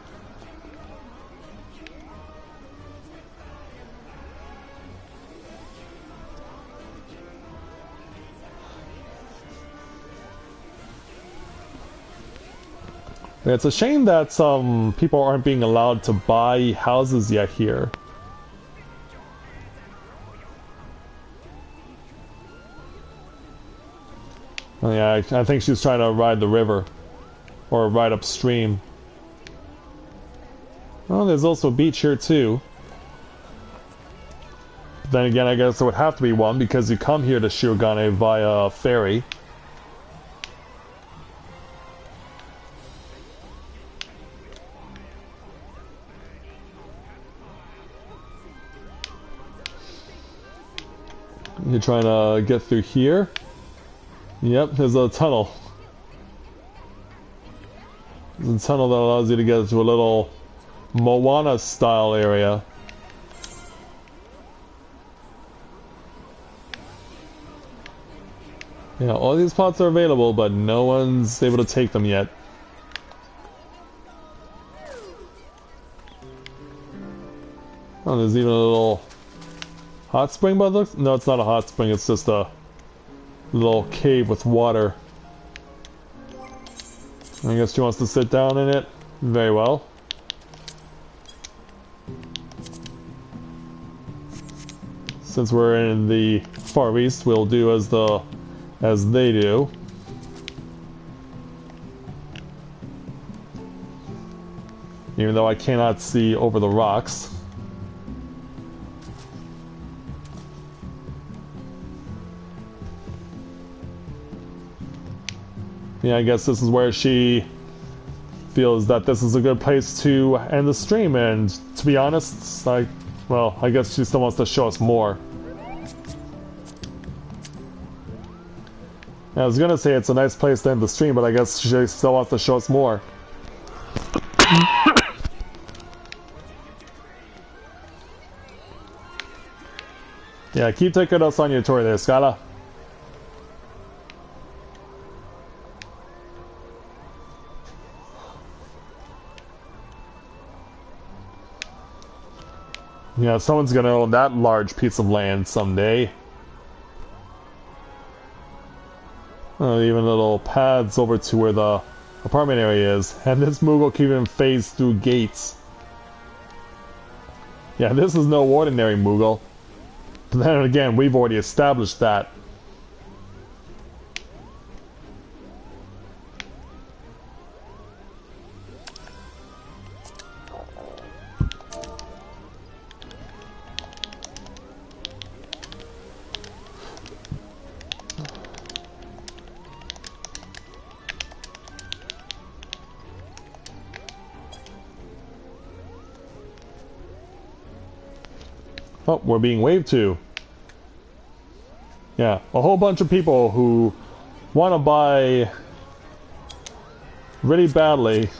It's a shame that some people aren't being allowed to buy houses yet here. Oh, yeah, I think she's trying to ride the river. Or ride upstream. Well, there's also a beach here too. But then again, I guess there would have to be one because you come here to Shirogane via ferry. You're trying to get through here? Yep, there's a tunnel. There's a tunnel that allows you to get to a little Moana style area. Yeah, all these plots are available, but no one's able to take them yet. Oh, there's even a little hot spring by the looks. No, it's not a hot spring, it's just a little cave with water. I guess she wants to sit down in it. Very well. Since we're in the Far East, we'll do as they do. Even though I cannot see over the rocks. Yeah, I guess this is where she feels that this is a good place to end the stream, and to be honest, well, I guess she still wants to show us more. I was gonna say it's a nice place to end the stream, but I guess she still wants to show us more. Yeah, keep taking us on your tour there, Skyla. Yeah, someone's gonna own that large piece of land someday. Even little paths over to where the apartment area is. And this Moogle can even phase through gates. Yeah, this is no ordinary Moogle. But then again, we've already established that. Oh, we're being waved to. Yeah, a whole bunch of people who want to buy really badly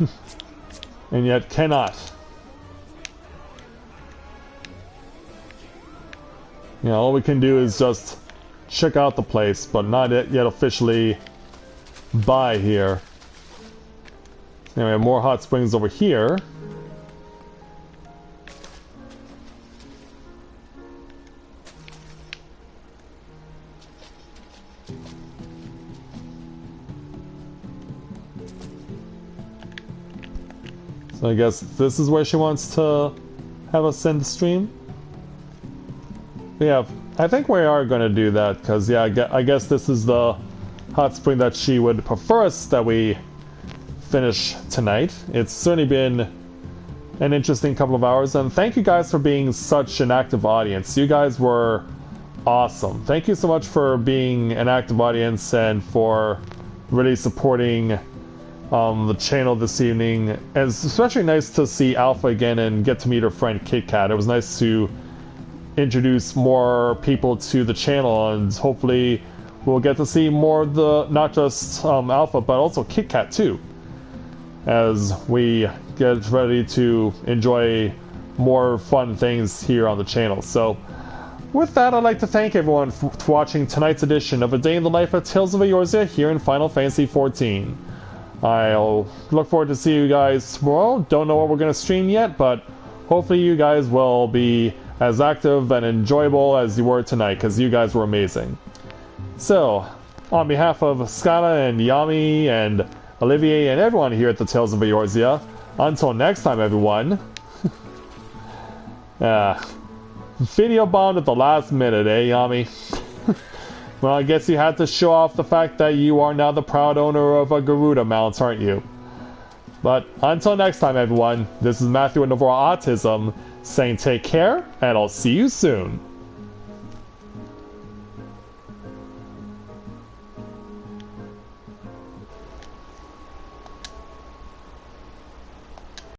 and yet cannot. You know, all we can do is just check out the place, but not yet officially buy here. Anyway, more hot springs over here. So I guess this is where she wants to have us end the stream. Yeah, I think we are going to do that, because yeah, I guess this is the hot spring that she would prefer us that we finish tonight. It's certainly been an interesting couple of hours, and thank you guys for being such an active audience. You guys were awesome. Thank you so much for being an active audience and for really supporting the channel this evening. It's especially nice to see Alpha again and get to meet her friend Kit Kat. It was nice to introduce more people to the channel, and hopefully we'll get to see more of the, not just Alpha, but also Kit Kat too, as we get ready to enjoy more fun things here on the channel. So with that, I'd like to thank everyone for watching tonight's edition of A Day in the Life of Tales of Eorzea here in Final Fantasy XIV. I'll look forward to see you guys tomorrow. Don't know what we're going to stream yet, but hopefully you guys will be as active and enjoyable as you were tonight, because you guys were amazing. So, on behalf of Skyla and Yami and Olivier and everyone here at the Tales of Eorzea, until next time, everyone. Video bombed at the last minute, eh, Yami? Well, I guess you had to show off the fact that you are now the proud owner of a Garuda mount, aren't you? But until next time, everyone, this is Matthia with Novaura Autism, saying take care, and I'll see you soon.